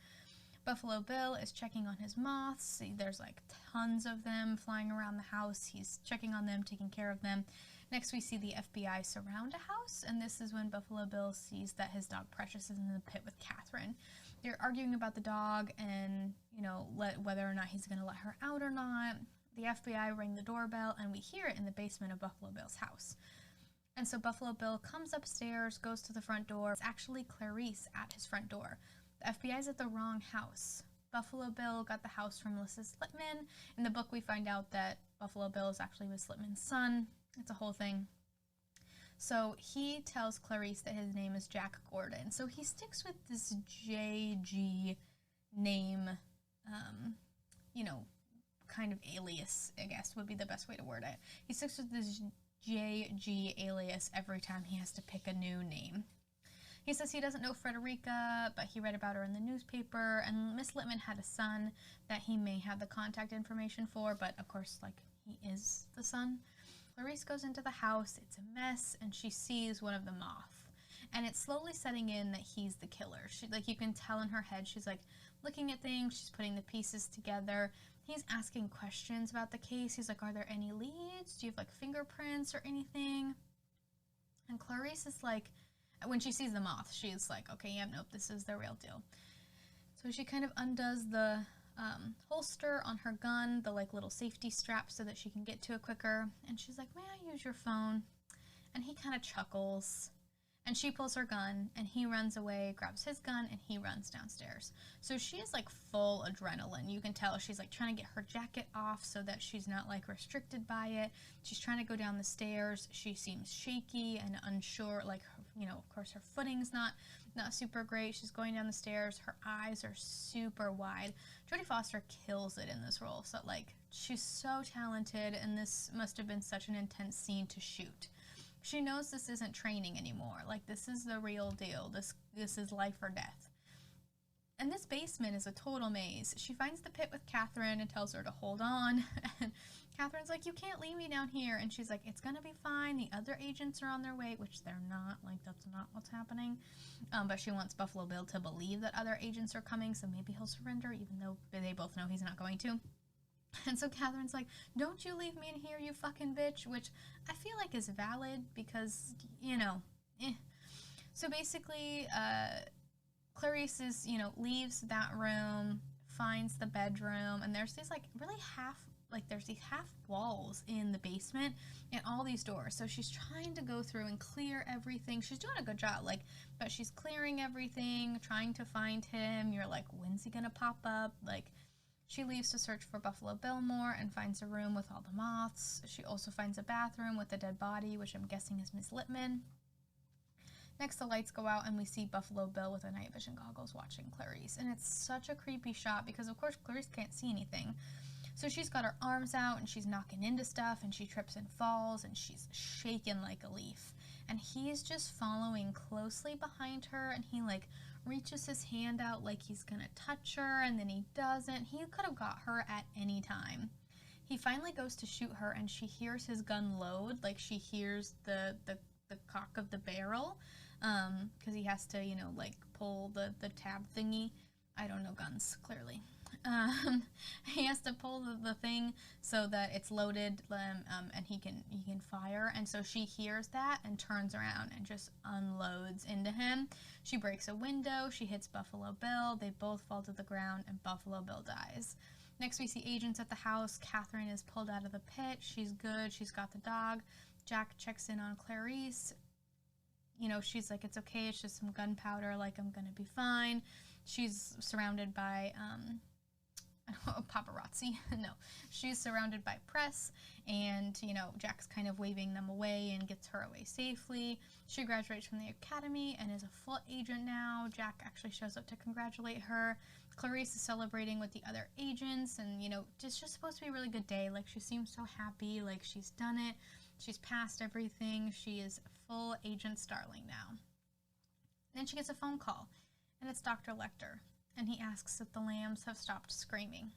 Buffalo Bill is checking on his moths. There's like tons of them flying around the house. He's checking on them, taking care of them. Next, we see the FBI surround a house, and this is when Buffalo Bill sees that his dog Precious is in the pit with Catherine. They're arguing about the dog and, whether or not he's going to let her out or not. The FBI ring the doorbell, and we hear it in the basement of Buffalo Bill's house. And so Buffalo Bill comes upstairs, goes to the front door. It's actually Clarice at his front door. The FBI's at the wrong house. Buffalo Bill got the house from Mrs. Littman. In the book, we find out that Buffalo Bill is actually Miss Littman's son. It's a whole thing. So he tells Clarice that his name is Jack Gordon. So he sticks with this JG name, kind of alias, I guess, would be the best way to word it. He sticks with this JG alias every time he has to pick a new name. He says he doesn't know Frederica, but he read about her in the newspaper, and Miss Littman had a son that he may have the contact information for, but of course, he is the son. Clarice goes into the house, it's a mess, and she sees one of the moths. And it's slowly setting in that he's the killer. You can tell in her head, she's looking at things, she's putting the pieces together. He's asking questions about the case. He's like, are there any leads? Do you have fingerprints or anything? And Clarice is when she sees the moth, she's like, okay, yeah, nope, this is the real deal. So she kind of undoes the holster on her gun, the little safety strap, so that she can get to it quicker. And she's like, may I use your phone? And he kind of chuckles. And she pulls her gun, and he runs away, grabs his gun, and he runs downstairs. So she is full adrenaline. You can tell she's trying to get her jacket off so that she's not restricted by it. She's trying to go down the stairs. She seems shaky and unsure. Of course, her footing's not super great. She's going down the stairs. Her eyes are super wide. Jodie Foster kills it in this role. So she's so talented, and this must have been such an intense scene to shoot. She knows this isn't training anymore. This is the real deal. This is life or death. And this basement is a total maze. She finds the pit with Catherine and tells her to hold on. And Catherine's like, you can't leave me down here. And she's like, it's going to be fine. The other agents are on their way, which they're not. That's not what's happening. But she wants Buffalo Bill to believe that other agents are coming, so maybe he'll surrender, even though they both know he's not going to. And so Catherine's like, don't you leave me in here, you fucking bitch, which I feel is valid because, So basically, Clarice is, leaves that room, finds the bedroom, and there's these really there's these half walls in the basement and all these doors. So she's trying to go through and clear everything. She's doing a good job, but she's clearing everything, trying to find him. You're like, when's he gonna pop up? She leaves to search for Buffalo Bill more and finds a room with all the moths. She also finds a bathroom with a dead body, which I'm guessing is Miss Littman. Next, the lights go out, and we see Buffalo Bill with a night vision goggles watching Clarice. And it's such a creepy shot because, of course, Clarice can't see anything. So she's got her arms out, and she's knocking into stuff, and she trips and falls, and she's shaking like a leaf. And he's just following closely behind her, and he, reaches his hand out like he's gonna touch her, and then he doesn't. He could have got her at any time. He finally goes to shoot her, and she hears his gun load, she hears the cock of the barrel, because he has to, pull the tab thingy. I don't know guns, clearly. He has to pull the thing so that it's loaded, and he can fire. And so she hears that and turns around and just unloads into him. She breaks a window. She hits Buffalo Bill. They both fall to the ground, and Buffalo Bill dies. Next, we see agents at the house. Catherine is pulled out of the pit. She's good. She's got the dog. Jack checks in on Clarice. You know, she's like, it's okay. It's just some gunpowder. Like, I'm gonna be fine. She's surrounded by paparazzi. No, she's surrounded by press, and you know, Jack's kind of waving them away and gets her away safely. She graduates from the academy and is a full agent now. Jack actually shows up to congratulate her. Clarice is celebrating with the other agents, and you know, it's just supposed to be a really good day. Like, she seems so happy, like she's done it, she's passed everything, she is full Agent Starling now. Then she gets a phone call, and it's Dr. Lecter. And he asks if the lambs have stopped screaming.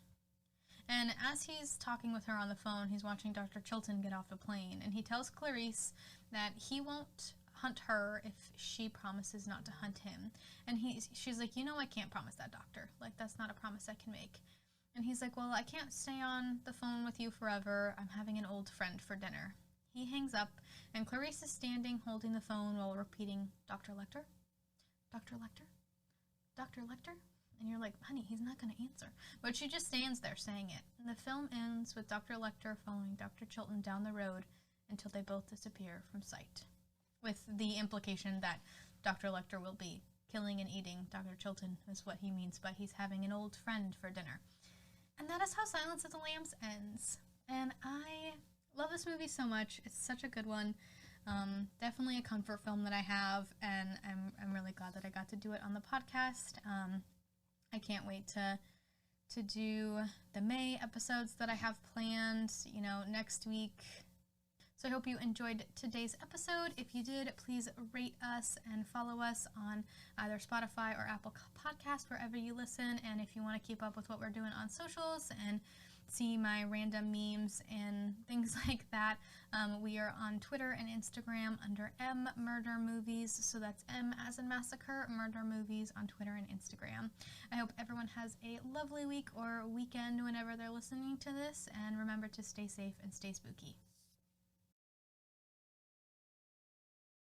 And as he's talking with her on the phone, he's watching Dr. Chilton get off the plane, and he tells Clarice that he won't hunt her if she promises not to hunt him. And she's like, you know, I can't promise that, doctor. Like, that's not a promise I can make. And he's like, well, I can't stay on the phone with you forever. I'm having an old friend for dinner. He hangs up, and Clarice is standing holding the phone while repeating, Dr. Lecter? Dr. Lecter? Dr. Lecter? And you're like, honey, he's not going to answer. But she just stands there saying it. And the film ends with Dr. Lecter following Dr. Chilton down the road until they both disappear from sight. With the implication that Dr. Lecter will be killing and eating Dr. Chilton is what he means by he's having an old friend for dinner. And that is how Silence of the Lambs ends. And I love this movie so much. It's such a good one. Definitely a comfort film that I have, and I'm really glad that I got to do it on the podcast. I can't wait to do the May episodes that I have planned, you know, next week. So I hope you enjoyed today's episode. If you did, please rate us and follow us on either Spotify or Apple Podcast, wherever you listen. And if you want to keep up with what we're doing on socials and see my random memes and things like that, we are on Twitter and Instagram under M Murder Movies. So that's M as in massacre, Murder Movies on Twitter and Instagram. I hope everyone has a lovely week or weekend whenever they're listening to this, and remember to stay safe and stay spooky.